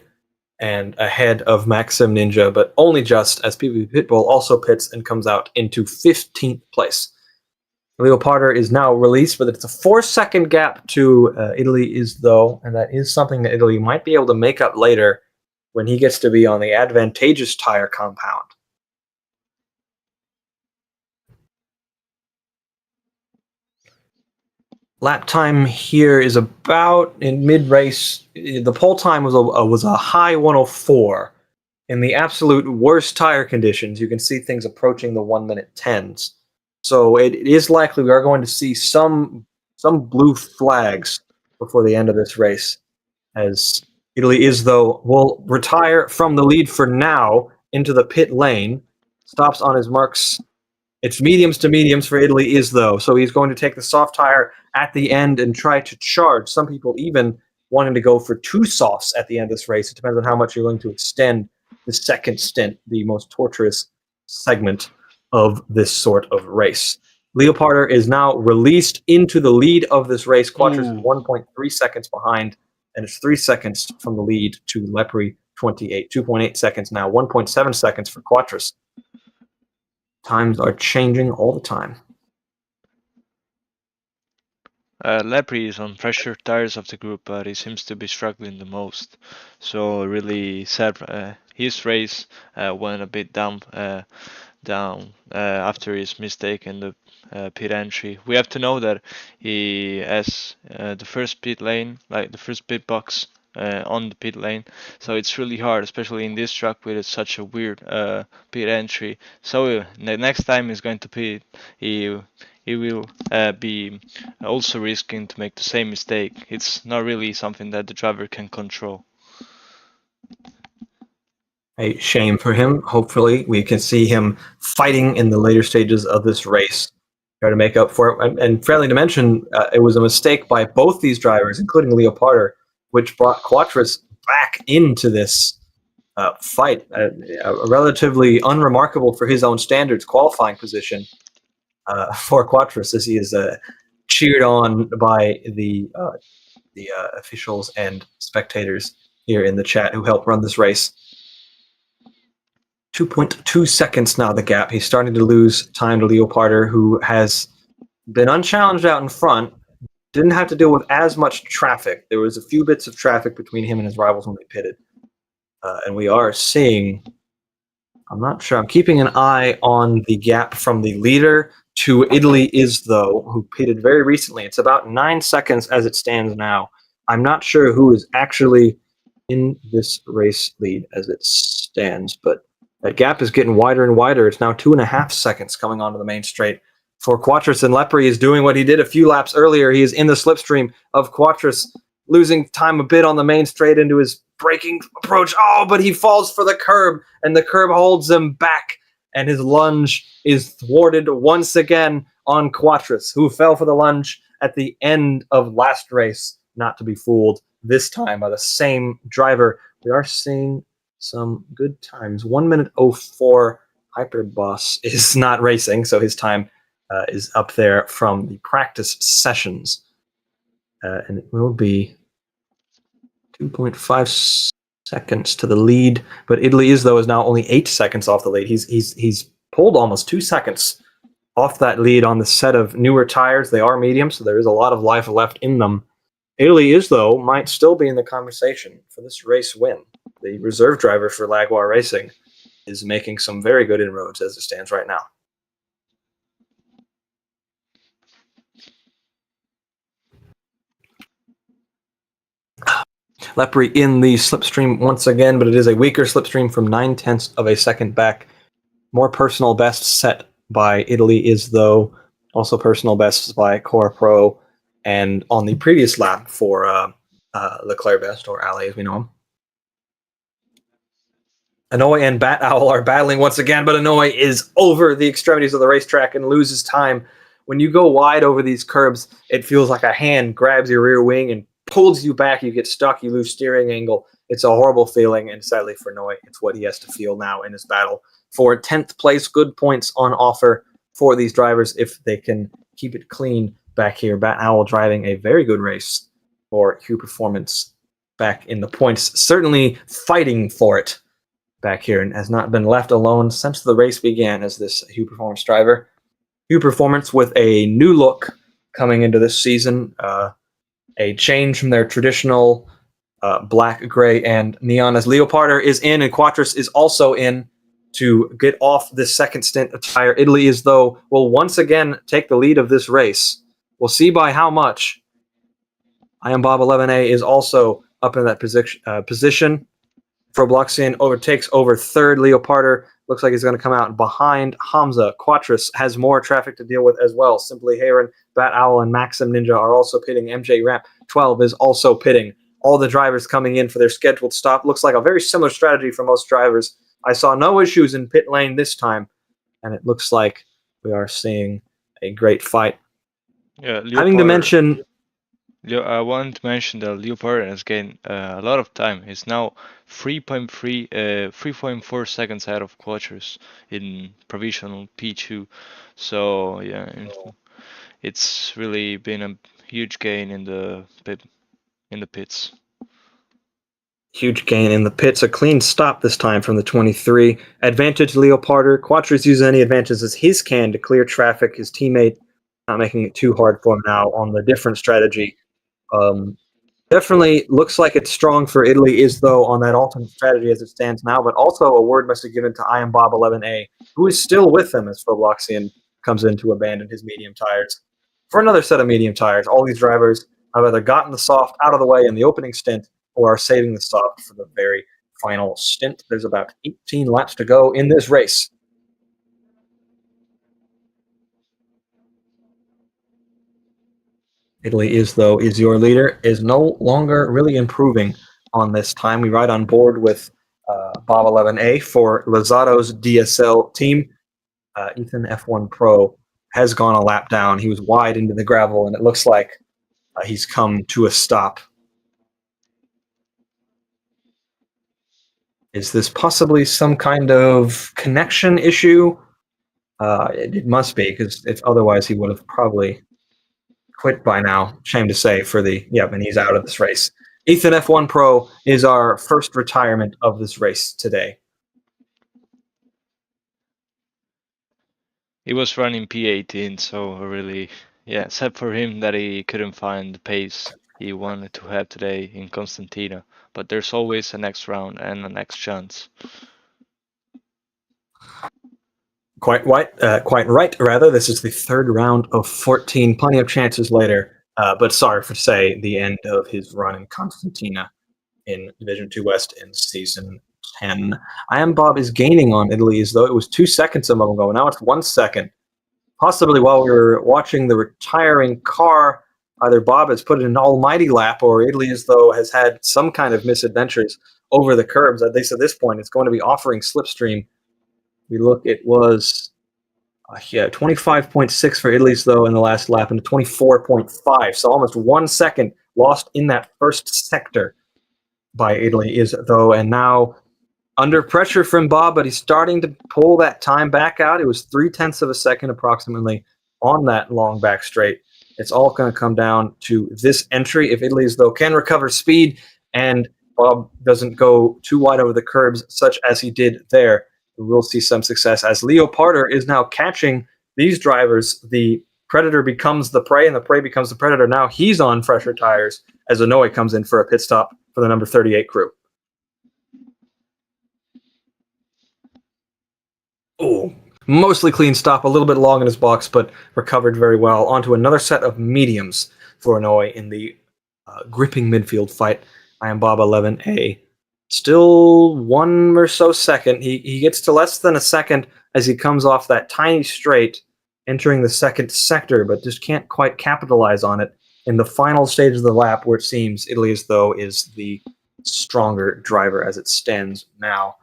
and ahead of Maxim Ninja, but only just, as PvP Pitbull also pits and comes out into 15th place. Leoparder is now released, but it's a 4-second gap to Italy is, though, and that is something that Italy might be able to make up later when he gets to be on the advantageous tire compound. Lap time here is about in mid-race. The pole time was a high 104. In the absolute worst tire conditions, you can see things approaching the 1-minute 10s. So it is likely we are going to see some blue flags before the end of this race, as Italy is, though, will retire from the lead for now into the pit lane, stops on his marks. It's mediums to mediums for Italy is, though, so he's going to take the soft tire at the end and try to charge. Some people even wanting to go for 2 softs at the end of this race. It depends on how much you're going to extend the second stint, the most torturous segment of this sort of race. Leoparder is now released into the lead of this race. Quattros is 1.3 seconds behind, and it's 3 seconds from the lead to Lepre 28. 2.8 seconds now, 1.7 seconds for Quattros. Times are changing all the time. Lepre is on pressure tires of the group, but he seems to be struggling the most. So really sad. His race went a bit down down after his mistake in the pit entry. We have to know that he has the first pit lane, like the first pit box on the pit lane, so it's really hard, especially in this track with such a weird pit entry. So the next time he's going to pit, he will be also risking to make the same mistake. It's not really something that the driver can control. A shame for him. Hopefully, we can see him fighting in the later stages of this race, try to make up for it. And fairly to mention, it was a mistake by both these drivers, including Leoparder, which brought Quattros back into this fight. A relatively unremarkable for his own standards qualifying position for Quattros, as he is cheered on by the officials and spectators here in the chat who helped run this race. 2.2 seconds now, the gap. He's starting to lose time to Leoparder, who has been unchallenged out in front. Didn't have to deal with as much traffic. There was a few bits of traffic between him and his rivals when they pitted. And we are seeing, I'm not sure, I'm keeping an eye on the gap from the leader to Italy is, though, who pitted very recently. It's about 9 seconds as it stands now. I'm not sure who is actually in this race lead as it stands, but that gap is getting wider and wider. It's now 2.5 seconds coming onto the main straight for Quattros, and Lepre is doing what he did a few laps earlier. He is in the slipstream of Quattros, losing time a bit on the main straight into his braking approach. Oh, but he falls for the curb, and the curb holds him back, and his lunge is thwarted once again on Quattros, who fell for the lunge at the end of last race, not to be fooled this time by the same driver. We are seeing some good times. 1 minute 04. Hyperboss is not racing, so his time is up there from the practice sessions. And it will be 2.5 seconds to the lead. But Italy is now only 8 seconds off the lead. He's pulled almost 2 seconds off that lead on the set of newer tires. They are medium, so there is a lot of life left in them. Italy is, though, might still be in the conversation for this race win. The reserve driver for Lagwar Racing is making some very good inroads as it stands right now. Lepre in the slipstream once again, but it is a weaker slipstream from 9/10 of a second back. More personal bests set by Italy is, though, also personal bests by Cora Pro, and on the previous lap for Leclerc best, or Ali as we know him. Anoy and Bat Owl are battling once again, but Anoy is over the extremities of the racetrack and loses time. When you go wide over these curbs, it feels like a hand grabs your rear wing and pulls you back. You get stuck. You lose steering angle. It's a horrible feeling, and sadly for Anoy, it's what he has to feel now in his battle for 10th place. Good points on offer for these drivers if they can keep it clean back here. Bat Owl driving a very good race for Hue Performance back in the points, certainly fighting for it back here, and has not been left alone since the race began as this Hue Performance driver. Hue Performance with a new look coming into this season, a change from their traditional black, gray, and neon, as Leoparder is in and Quattros is also in to get off this second stint of tire. Italy is, though, will once again take the lead of this race. We'll see by how much. I Am Bob 11A is also up in that position. Robloxian overtakes over third. Leoparder looks like he's going to come out behind Hamza. Quattros has more traffic to deal with as well. Simply Heron, Bat Owl, and Maxim Ninja are also pitting. MJ Ramp 12 is also pitting. All the drivers coming in for their scheduled stop. Looks like a very similar strategy for most drivers. I saw no issues in pit lane this time, and it looks like we are seeing a great fight. Yeah, Having to mention... I want to mention that Leopard has gained a lot of time. He's now 3.4 seconds ahead of Quattros in provisional P2. So yeah, it's really been a huge gain in the pits. Huge gain in the pits. A clean stop this time from the 23. Advantage Leoparder. Quattros uses any advantages as his can to clear traffic. His teammate not making it too hard for him now on the different strategy. Definitely looks like it's strong for Italy, is though on that alternate strategy as it stands now, but also a word must be given to I am Bob 11A, who is still with them as Robloxian comes in to abandon his medium tires for another set of medium tires. All these drivers have either gotten the soft out of the way in the opening stint or are saving the soft for the very final stint. There's about 18 laps to go in this race. Italy is your leader, is no longer really improving on this time. We ride on board with Bob 11A for Lozato's DSL team. Ethan F1 Pro has gone a lap down. He was wide into the gravel, and it looks like he's come to a stop. Is this possibly some kind of connection issue? It must be, because if otherwise he would have probably quit by now. Shame to say for the, and he's out of this race. Ethan F1 Pro is our first retirement of this race today. He was running P18, so really, sad for him that he couldn't find the pace he wanted to have today in Constantina. But there's always a next round and a next chance. Quite right. Rather, this is the third round of 14. Plenty of chances later, but sorry for say the end of his run in Constantina in Division 2 West in Season 10. I am Bob is gaining on Italy as though it was 2 seconds a moment ago. Now it's 1 second. Possibly while we were watching the retiring car, either Bob has put in an almighty lap or Italy as though has had some kind of misadventures over the curbs. At least at this point, it's going to be offering slipstream. We look, it was 25.6 for Italy's though in the last lap and 24.5. So almost 1 second lost in that first sector by Italy is though, and now under pressure from Bob, but he's starting to pull that time back out. It was 0.3 of a second approximately on that long back straight. It's all going to come down to this entry. If Italy's though can recover speed and Bob doesn't go too wide over the curbs, such as he did there, we'll see some success as Leo Parter is now catching these drivers. The predator becomes the prey and the prey becomes the predator. Now he's on fresher tires as Onoe comes in for a pit stop for the number 38 crew. Oh, mostly clean stop, a little bit long in his box, but recovered very well. Onto another set of mediums for Onoe in the gripping midfield fight. I am Bob 11A. Still 1 or so second. He gets to less than a second as he comes off that tiny straight, entering the second sector, but just can't quite capitalize on it in the final stage of the lap, where it seems Italy as though is the stronger driver as it stands now.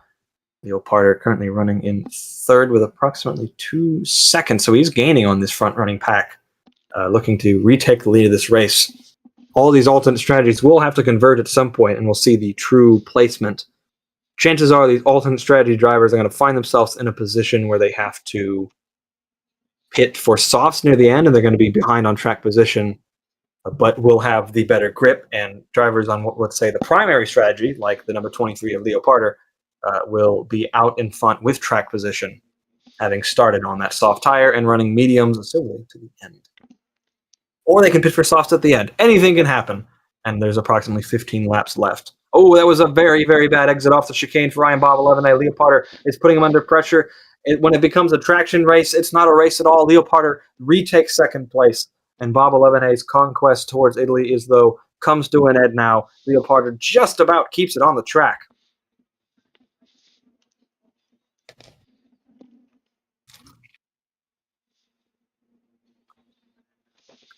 Leo Parter currently running in third with approximately 2 seconds, so he's gaining on this front-running pack, looking to retake the lead of this race. All these alternate strategies will have to converge at some point, and we'll see the true placement. Chances are these alternate strategy drivers are going to find themselves in a position where they have to pit for softs near the end, and they're going to be behind on track position, but will have the better grip, and drivers on, let's say, the primary strategy, like the number 23 of Leo Parter, will be out in front with track position, having started on that soft tire and running mediums assuming to the end. Or they can pit for softs at the end. Anything can happen, and there's approximately 15 laps left. Oh, that was a very, very bad exit off the chicane for Ryan Bob 11A. Leo Parter is putting him under pressure. When it becomes a traction race, it's not a race at all. Leo Parter retakes second place, and Bob 11A's conquest towards Italy is though comes to an end now. Leo Parter just about keeps it on the track.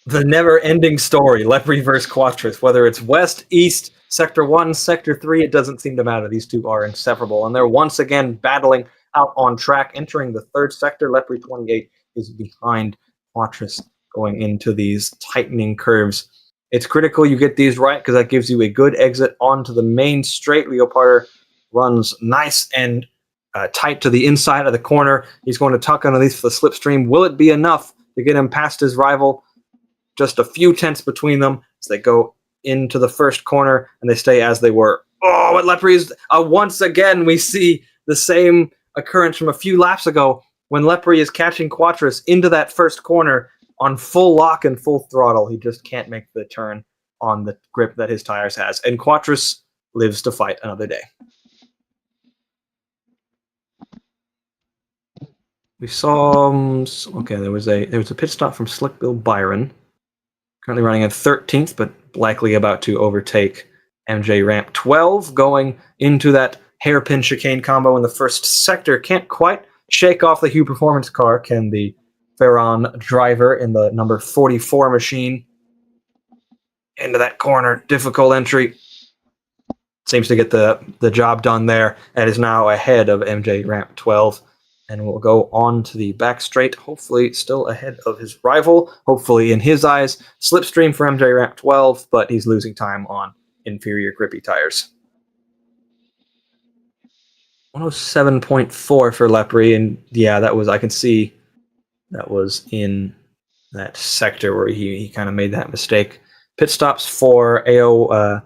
The never-ending story, Lepre versus Quattris. Whether it's west, east, sector 1, sector 3, it doesn't seem to matter. These two are inseparable, and they're once again battling out on track. Entering the third sector, Lepre 28 is behind Quattris going into these tightening curves. It's critical you get these right because that gives you a good exit onto the main straight. Leo Parter runs nice and tight to the inside of the corner. He's going to tuck underneath for the slipstream. Will it be enough to get him past his rival? Just a few tenths between them as they go into the first corner, and they stay as they were. Oh, but Lepre is once again, we see the same occurrence from a few laps ago when Lepre is catching Quattris into that first corner on full lock and full throttle. He just can't make the turn. on the grip that his tires has. And Quattros lives to fight another day. We saw there was a pit stop from Slick Bill Byron, currently running at 13th, but likely about to overtake MJ Ramp 12, going into that hairpin chicane combo in the first sector. Can't quite shake off the Hue Performance car. Can the Ferron driver in the number 44 machine into that corner? Difficult entry. Seems to get the job done there, and is now ahead of MJ Ramp 12. And will go on to the back straight, hopefully still ahead of his rival. Hopefully, in his eyes, slipstream for MJ Ramp 12, but he's losing time on inferior grippy tires. 107.4 for Lepre, and yeah, I can see that was in that sector where he kind of made that mistake. Pit stops for AOXID,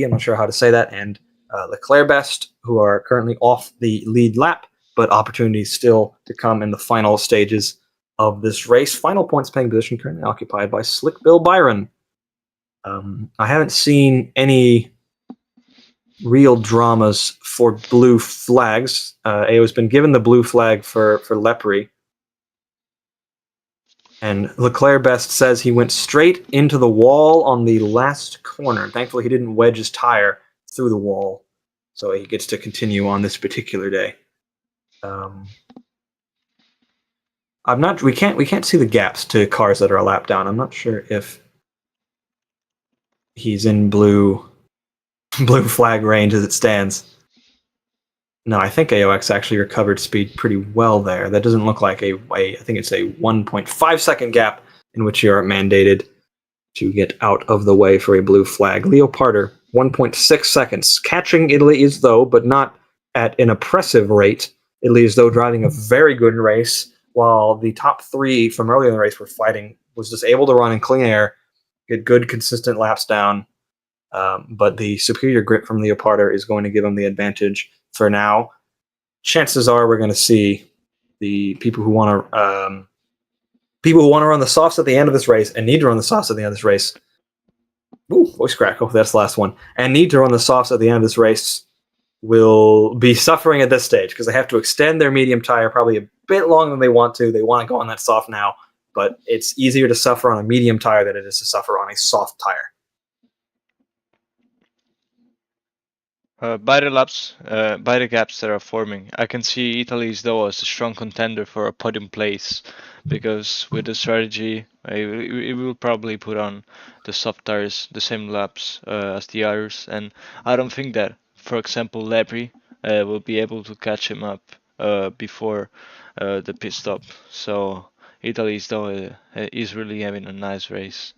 I'm not sure how to say that, and Leclerc Best, who are currently off the lead lap, but opportunities still to come in the final stages of this race. Final points paying position currently occupied by Slick Bill Byron. I haven't seen any real dramas for blue flags. AO's been given the blue flag for Lepre. And Leclerc Best says he went straight into the wall on the last corner. Thankfully, he didn't wedge his tire through the wall, so he gets to continue on this particular day. We can't see the gaps to cars that are a lap down. I'm not sure if he's in blue flag range as it stands. No, I think AOX actually recovered speed pretty well there. That doesn't look like I think it's a 1.5 second gap in which you're mandated to get out of the way for a blue flag. Leoparder, 1.6 seconds. Catching Italy is though, but not at an oppressive rate. Italy is though driving a very good race, while the top three from earlier in the race were fighting, was just able to run in clean air, get good consistent laps down. But the superior grip from Leoparder is going to give him the advantage for now. Chances are we're going to see the people who want to run the softs at the end of this race and need to run the softs at the end of this race. Ooh, voice crack. Oh, that's the last one. And need to run the softs at the end of this race will be suffering at this stage because they have to extend their medium tire probably a bit longer than they want to. They want to go on that soft now, but it's easier to suffer on a medium tire than it is to suffer on a soft tire. By the gaps that are forming, I can see Italy as though as a strong contender for a podium place, because with the strategy, it will probably put on the soft tires the same laps as the others, and I don't think that, for example, Lepre will be able to catch him up before the pit stop. So Italy is though is really having a nice race.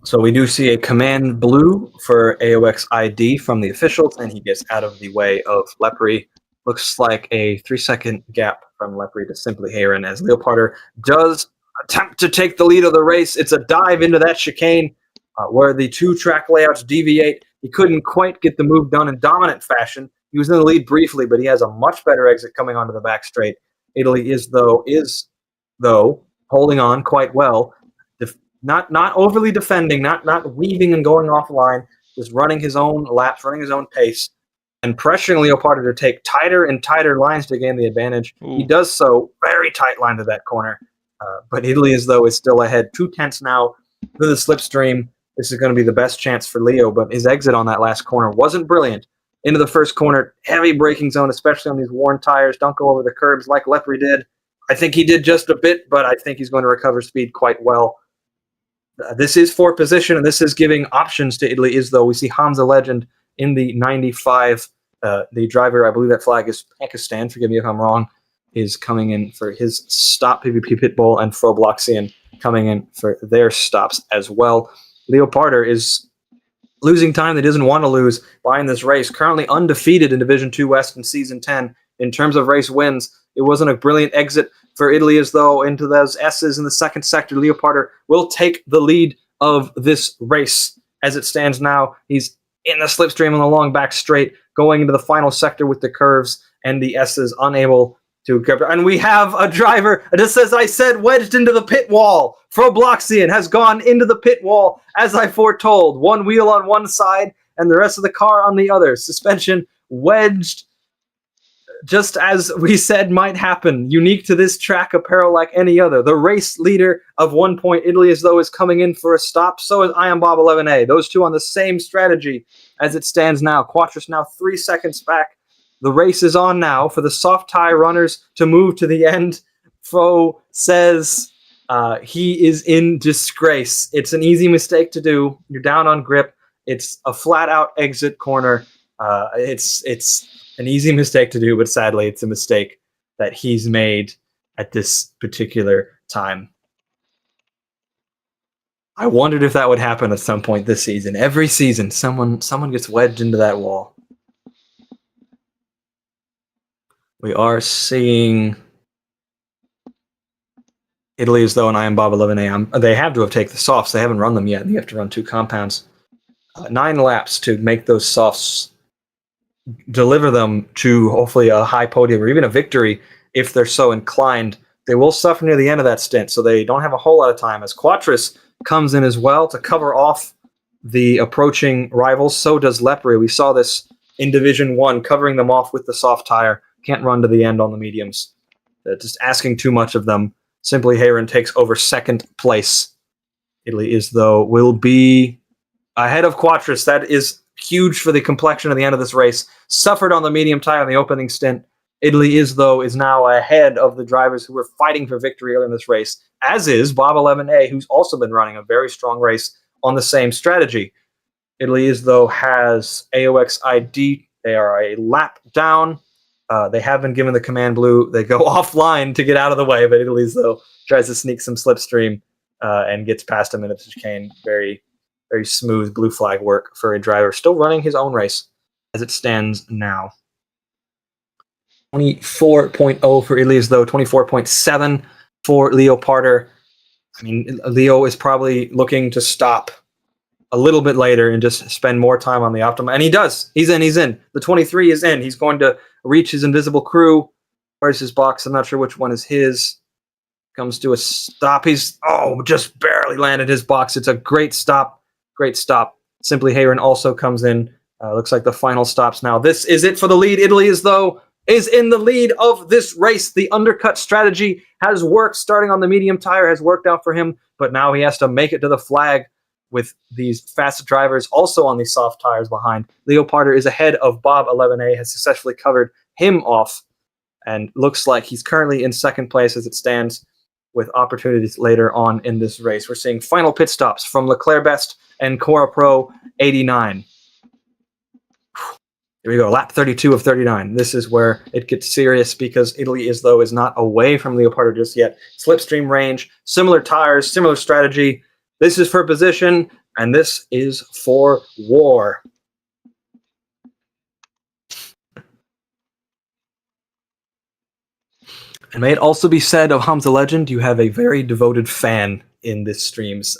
So we do see a command blue for AOX ID from the officials, and he gets out of the way of Lepre. Looks like a 3-second gap from Lepre to Simply Heron as Leoparder does attempt to take the lead of the race. It's a dive into that chicane where the two track layouts deviate. He couldn't quite get the move done in dominant fashion. He was in the lead briefly, but he has a much better exit coming onto the back straight. Italy is though holding on quite well. Not overly defending, not weaving and going offline, just running his own laps, running his own pace, and pressuring Leopardo to take tighter and tighter lines to gain the advantage. Ooh. He does so, very tight line to that corner. But Italy is still ahead. 2/10 now to the slipstream. This is going to be the best chance for Leo, but his exit on that last corner wasn't brilliant. Into the first corner, heavy braking zone, especially on these worn tires. Don't go over the curbs like Lepre did. I think he did just a bit, but I think he's going to recover speed quite well. This is for position, and this is giving options to Italy. We see Hamza Legend in the 95. The driver, I believe that flag is Pakistan, forgive me if I'm wrong, is coming in for his stop, PvP Pitbull, and ROBLOXian coming in for their stops as well. Leoparder is losing time that he doesn't want to lose behind this race. Currently undefeated in Division 2 West in Season 10 in terms of race wins. It wasn't a brilliant exit for Italy into those S's in the second sector. Leoparder will take the lead of this race as it stands now. He's in the slipstream on the long back straight, going into the final sector with the curves and the S's unable And we have a driver, just as I said, wedged into the pit wall. ROBLOXian has gone into the pit wall, as I foretold. One wheel on one side and the rest of the car on the other. Suspension wedged, just as we said might happen. Unique to this track apparel like any other. The race leader of 1 point, Italy, as though is coming in for a stop. So is I Am Bob 11A. Those two on the same strategy as it stands now. Quattros now 3 seconds back. The race is on now for the soft tie runners to move to the end. Foe says he is in disgrace. It's an easy mistake to do. You're down on grip. It's a flat-out exit corner. It's an easy mistake to do, but sadly, it's a mistake that he's made at this particular time. I wondered if that would happen at some point this season. Every season, someone gets wedged into that wall. We are seeing Italy as though, and I Am Bob 11A. They have to have taken the softs. They haven't run them yet. They have to run 2 compounds. 9 laps to make those softs, deliver them to hopefully a high podium or even a victory if they're so inclined. They will suffer near the end of that stint, so they don't have a whole lot of time. As Quattros comes in as well to cover off the approaching rivals, so does Lepre. We saw this in Division 1, covering them off with the soft tire. Can't run to the end on the mediums. Just asking too much of them. Simply Heron takes over 2nd place. Italy is, though, will be ahead of Quattros. That is huge for the complexion of the end of this race. Suffered on the medium tire on the opening stint. Italy is, though, is now ahead of the drivers who were fighting for victory earlier in this race, as is Bob 11A, who's also been running a very strong race on the same strategy. Italy is, though, has AOX ID. They are a lap down. They have been given the command blue. They go offline to get out of the way, but Italy's, though, tries to sneak some slipstream and gets past him in a chicane. Very, very smooth blue flag work for a driver still running his own race as it stands now. 24.0 for Italy's, though, 24.7 for Leoparder. I mean, Leo is probably looking to stop a little bit later and just spend more time on the optima. And he does. He's in. The 23 is in. He's going to reach his invisible crew. Where's his box? I'm not sure which one is his. Comes to a stop. He's, just barely landed his box. It's a great stop. Great stop. Simply Heron also comes in. Looks like the final stops now. This is it for the lead. Italy is in the lead of this race. The undercut strategy has worked. Starting on the medium tire has worked out for him, but now he has to make it to the flag with these fast drivers also on these soft tires behind. Leoparder is ahead of Bob 11A, has successfully covered him off, and looks like he's currently in 2nd place as it stands, with opportunities later on in this race. We're seeing final pit stops from Leclerc Best and Cora Pro 89. Here we go, lap 32 of 39. This is where it gets serious because Italy is not away from Leoparder just yet. Slipstream range, similar tires, similar strategy. This is for position, and this is for war. And may it also be said of Hamza Legend, you have a very devoted fan in this stream's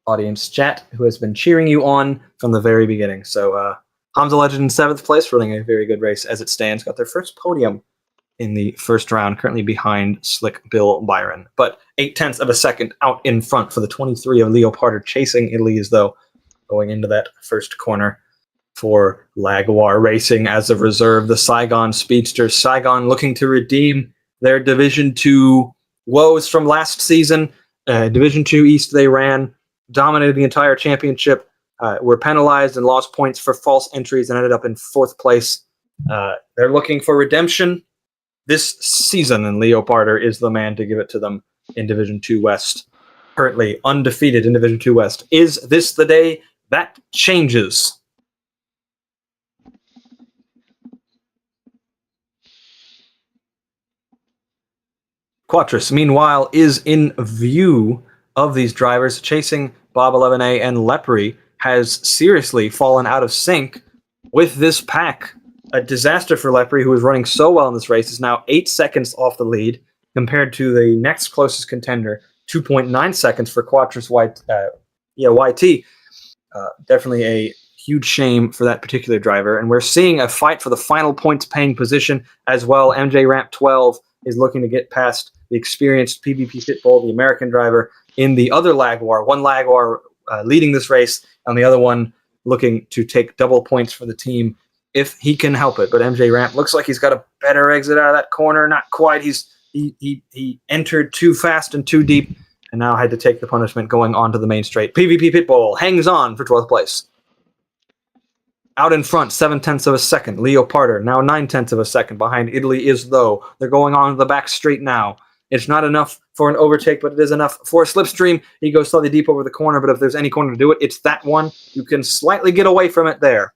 audience chat who has been cheering you on from the very beginning. So Hamza Legend in 7th place, running a very good race as it stands. Got their first podium in the first round, currently behind Slick Bill Byron. But 0.8 of a second out in front for the 23 of Leoparder, chasing Italy as though going into that first corner for Laguar Racing as a reserve. The Saigon Speedsters. Saigon looking to redeem their Division 2 woes from last season. Division 2 East they ran, dominated the entire championship, were penalized and lost points for false entries and ended up in 4th place. They're looking for redemption this season, and Leoparder is the man to give it to them in Division 2 West. Currently undefeated in Division 2 West. Is this the day that changes? Quattros, meanwhile, is in view of these drivers, chasing Bob 11A, and Lepre has seriously fallen out of sync with this pack. A disaster for Lepre, who was running so well in this race, is now 8 seconds off the lead compared to the next closest contender, 2.9 seconds for Quattros YT. Definitely a huge shame for that particular driver. And we're seeing a fight for the final points-paying position as well. MJ Ramp 12 is looking to get past the experienced PvP Pitbull, the American driver, in the other Lagwar. One Lagwar leading this race, and the other one looking to take double points for the team if he can help it. But MJ Ramp looks like he's got a better exit out of that corner. Not quite. He entered too fast and too deep, and now had to take the punishment going on to the main straight. PvP Pitbull hangs on for 12th place. Out in front, 7/10 of a second. Leo Parter, now 9/10 of a second behind Italy Is Though. They're going on to the back straight now. It's not enough for an overtake, but it is enough for a slipstream. He goes slightly deep over the corner, but if there's any corner to do it, it's that one. You can slightly get away from it there.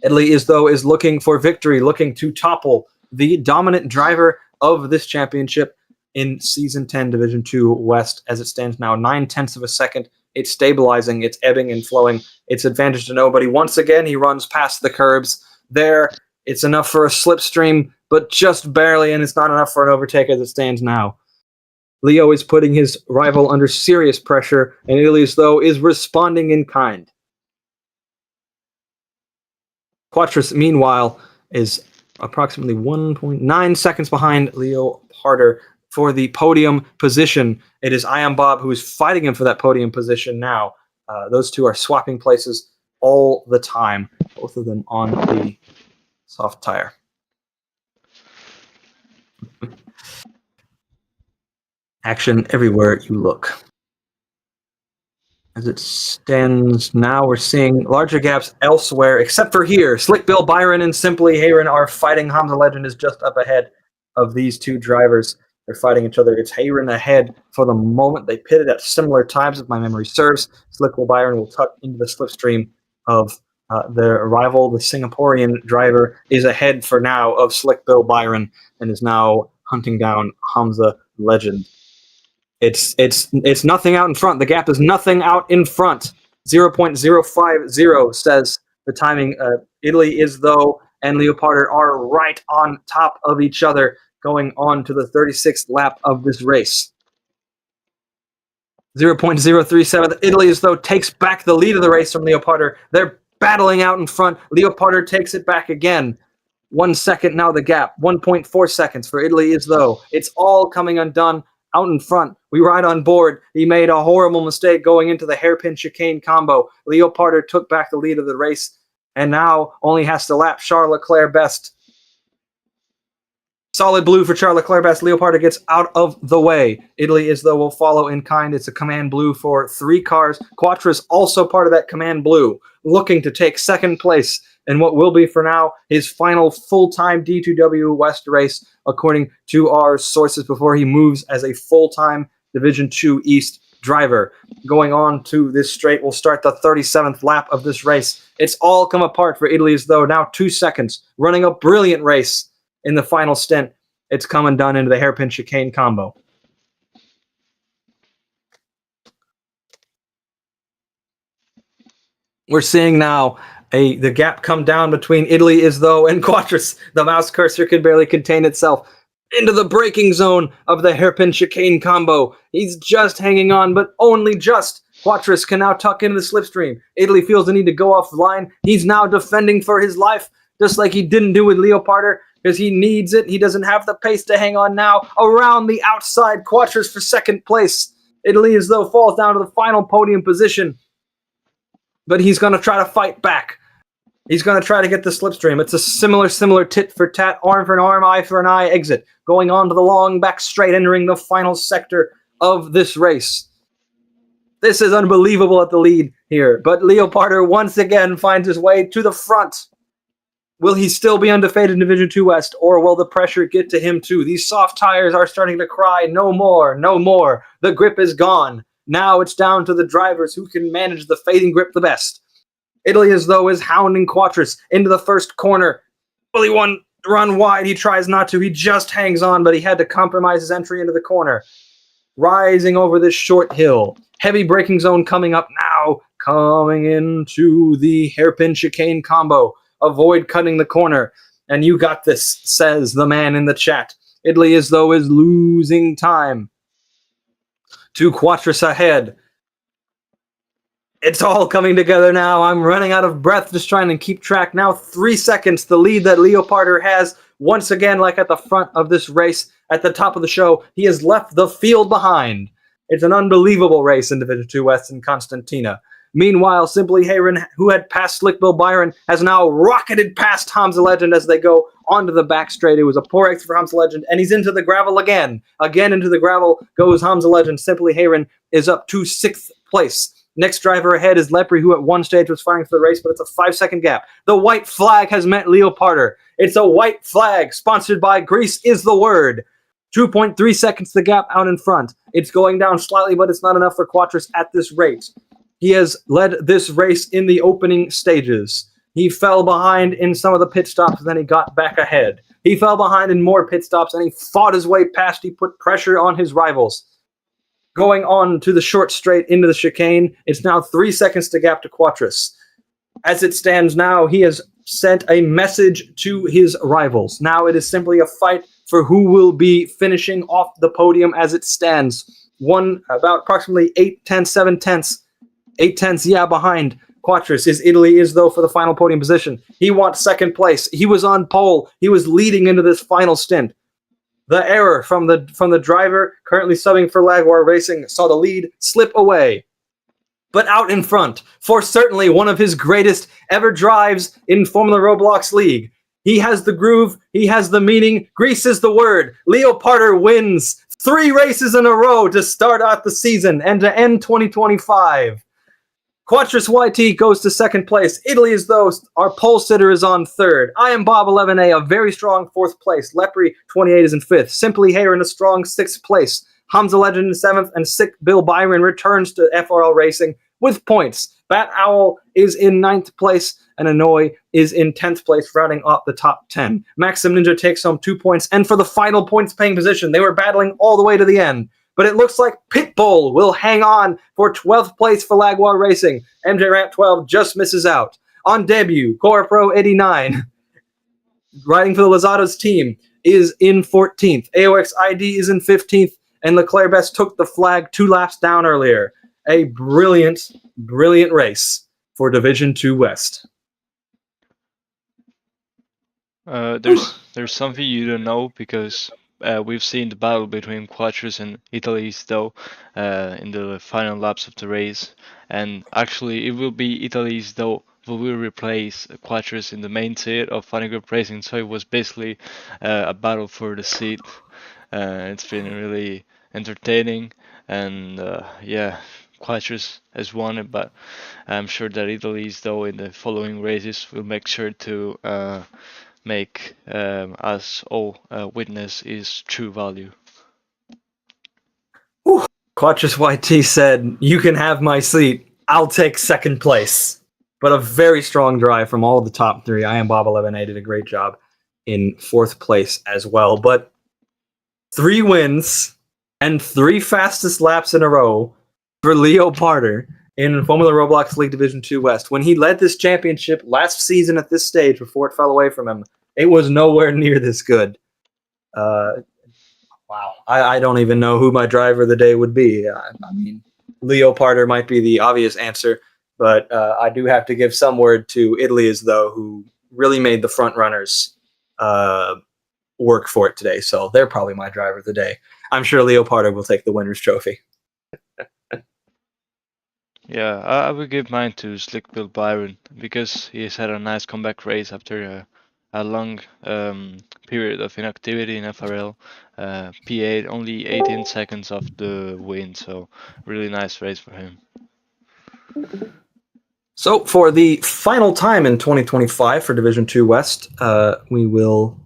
Italy Is Though is looking for victory, looking to topple the dominant driver of this championship in Season 10 Division 2 West. As it stands now, 9/10 of a second. It's stabilizing, it's ebbing and flowing. It's advantage to nobody. Once again, he runs past the curbs. There, it's enough for a slipstream, but just barely, and it's not enough for an overtake as it stands now. Leo is putting his rival under serious pressure, and Italy Is Though is responding in kind. Quattrus, meanwhile, is approximately 1.9 seconds behind Leo Parter for the podium position. It is I Am Bob who is fighting him for that podium position now. Those two are swapping places all the time, both of them on the soft tire. Action everywhere you look. As it stands now, we're seeing larger gaps elsewhere, except for here. Slick Bill Byron and Simply Hayron are fighting. Hamza Legend is just up ahead of these two drivers. They're fighting each other. It's Hayron ahead for the moment. They pitted at similar times, if my memory serves. Slick Bill Byron will tuck into the slipstream of their rival. The Singaporean driver is ahead for now of Slick Bill Byron and is now hunting down Hamza Legend. It's nothing out in front. The gap is nothing out in front. 0.050 says the timing. Italy Is Though and Leo Parter are right on top of each other going on to the 36th lap of this race. 0.037. Italy Is Though takes back the lead of the race from Leo Parter. They're battling out in front. Leo Parter takes it back again. 1 second now the gap. 1.4 seconds for Italy Is Though. It's all coming undone. Out in front, we ride on board. He made a horrible mistake going into the hairpin chicane combo. Leo Parter took back the lead of the race and now only has to lap Charles Leclerc best. Solid blue for Charles Leclerc best. Leo Parter gets out of the way. Italy Is Though will follow in kind. It's a command blue for 3 cars. Quattrus also part of that command blue, looking to take second place in what will be for now his final full-time D2W West race, according to our sources, before he moves as a full-time Division 2 East driver. Going on to this straight, we'll start the 37th lap of this race. It's all come apart for Italy Is Though. Now 2 seconds, running a brilliant race in the final stint. It's come and done into the hairpin chicane combo. We're seeing now the gap come down between Italy Is Though and Quattrus. The mouse cursor can barely contain itself. Into the braking zone of the hairpin chicane combo. He's just hanging on, but only just. Quattrus can now tuck into the slipstream. Italy feels the need to go off the line. He's now defending for his life, just like he didn't do with Leo Parter, because he needs it. He doesn't have the pace to hang on now. Around the outside, Quattrus for second place. Italy Is Though falls down to the final podium position, but he's going to try to fight back. He's going to try to get the slipstream. It's a similar tit for tat, arm for an arm, eye for an eye exit. Going on to the long back straight, entering the final sector of this race. This is unbelievable at the lead here. But Leo Parter once again finds his way to the front. Will he still be undefeated in Division 2 West, or will the pressure get to him too? These soft tires are starting to cry, no more, no more. The grip is gone. Now it's down to the drivers who can manage the fading grip the best. Italy Is Though is hounding Quattrus into the first corner. Will he run wide? He tries not to. He just hangs on, but he had to compromise his entry into the corner. Rising over this short hill. Heavy braking zone coming up now. Coming into the hairpin chicane combo. Avoid cutting the corner. And you got this, says the man in the chat. Italy Is Though is losing time to Quattrus ahead. It's all coming together now. I'm running out of breath just trying to keep track. Now 3 seconds, the lead that Leoparder has. Once again, like at the front of this race, at the top of the show, he has left the field behind. It's an unbelievable race in Division 2 West in Constantina. Meanwhile, Simply Hayron, who had passed Slick Bill Byron, has now rocketed past Hamza Legend as they go onto the back straight. It was a poor exit for Hamza Legend, and he's into the gravel again. Again into the gravel goes Hamza Legend. Simply Hayron is up to 6th place. Next driver ahead is Lepre, who at one stage was fighting for the race, but it's a 5-second gap. The white flag has met Leoparder. It's a white flag sponsored by Greece is the word. 2.3 seconds the gap out in front. It's going down slightly, but it's not enough for Quattros at this rate. He has led this race in the opening stages. He fell behind in some of the pit stops, and then he got back ahead. He fell behind in more pit stops, and he fought his way past. He put pressure on his rivals. Going on to the short straight into the chicane, it's now 3 seconds to gap to Quattros. As it stands now, he has sent a message to his rivals. Now it is simply a fight for who will be finishing off the podium as it stands. One about approximately 8/10, 7/10 behind Quattros is Italy is though for the final podium position. He wants second place. He was on pole. He was leading into this final stint. The error from the driver currently subbing for Lagwar Racing saw the lead slip away. But out in front, for certainly one of his greatest ever drives in Formula ROBLOX League. He has the groove, he has the meaning, Greece is the word. Leoparder wins 3 races in a row to start out the season and to end 2025. Quattros YT goes to second place. Italy is those. Our pole sitter is on third. I am Bob 11A, a very strong 4th place. Lepre 28 is in 5th. Simply Hayron, a strong 6th place. Hamza Legend in 7th, and Sick Bill Byron returns to FRL Racing with points. Bat Owl is in 9th place, and Annoy is in 10th place, rounding up the top 10. Maxim Ninja takes home 2 points, and for the final points-paying position, they were battling all the way to the end. But it looks like Pitbull will hang on for 12th place for Lagwar Racing. MJ Rant 12 just misses out. On debut, Cora Pro 89, riding for the Lozada's team, is in 14th. AOX ID is in 15th, and Leclerc Best took the flag 2 laps down earlier. A brilliant, brilliant race for Division 2 West. There's something you don't know because we've seen the battle between Quattros and Italy's though in the final laps of the race, and actually it will be Italy's though who will replace Quattros in the main seat of Funny Group Racing. So it was basically a battle for the seat. It's been really entertaining, and yeah, Quattros has won it, but I'm sure that Italy's though in the following races will make sure to make us all witness his true value. Quattros YT said, "You can have my seat. I'll take second place." But a very strong drive from all of the top 3. I am Bob 11A did a great job in 4th place as well. But 3 wins and 3 fastest laps in a row for Leoparder in Formula ROBLOX League Division 2 West. When he led this championship last season at this stage before it fell away from him, it was nowhere near this good. Wow. I don't even know who my driver of the day would be. I mean, Leoparder might be the obvious answer, but I do have to give some word to Italy as though, who really made the front runners work for it today. So they're probably my driver of the day. I'm sure Leoparder will take the winner's trophy. Yeah, I would give mine to Slick Bill Byron because he's had a nice comeback race after a long period of inactivity in FRL. P8 only 18 seconds off the win, so really nice race for him. So for the final time in 2025 for Division 2 West, we will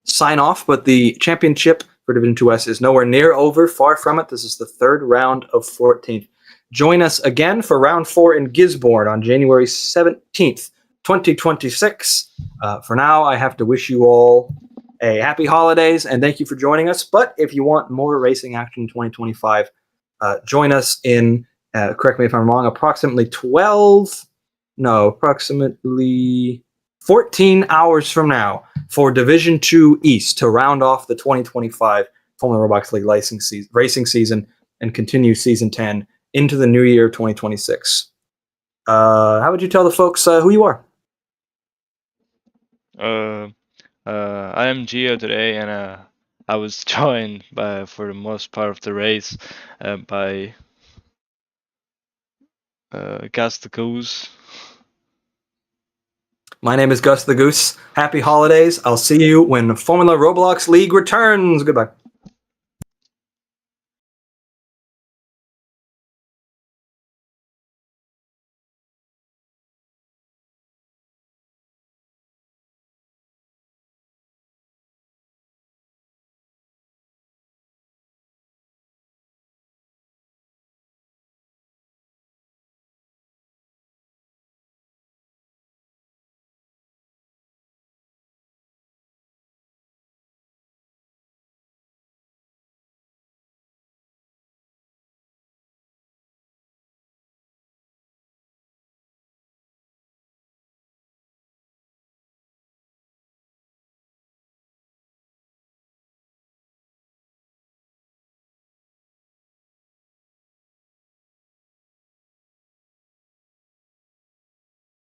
sign off, but the championship for Division 2 West is nowhere near over, far from it. This is the 3rd round of 14th. Join us again for round 4 in Gisborne on January 17th, 2026. For now, I have to wish you all a happy holidays and thank you for joining us. But if you want more racing action in 2025, join us in, correct me if I'm wrong, approximately 14 hours from now for Division 2 East to round off the 2025 Formula ROBLOX League racing season and continue Season 10 into the new year 2026. How would you tell the folks who you are? Uh, I am Gio today, and I was joined by, for the most part of the race, by Gas the Goose. My name is Gus the Goose. Happy holidays. I'll see you when Formula Roblox League returns. Goodbye.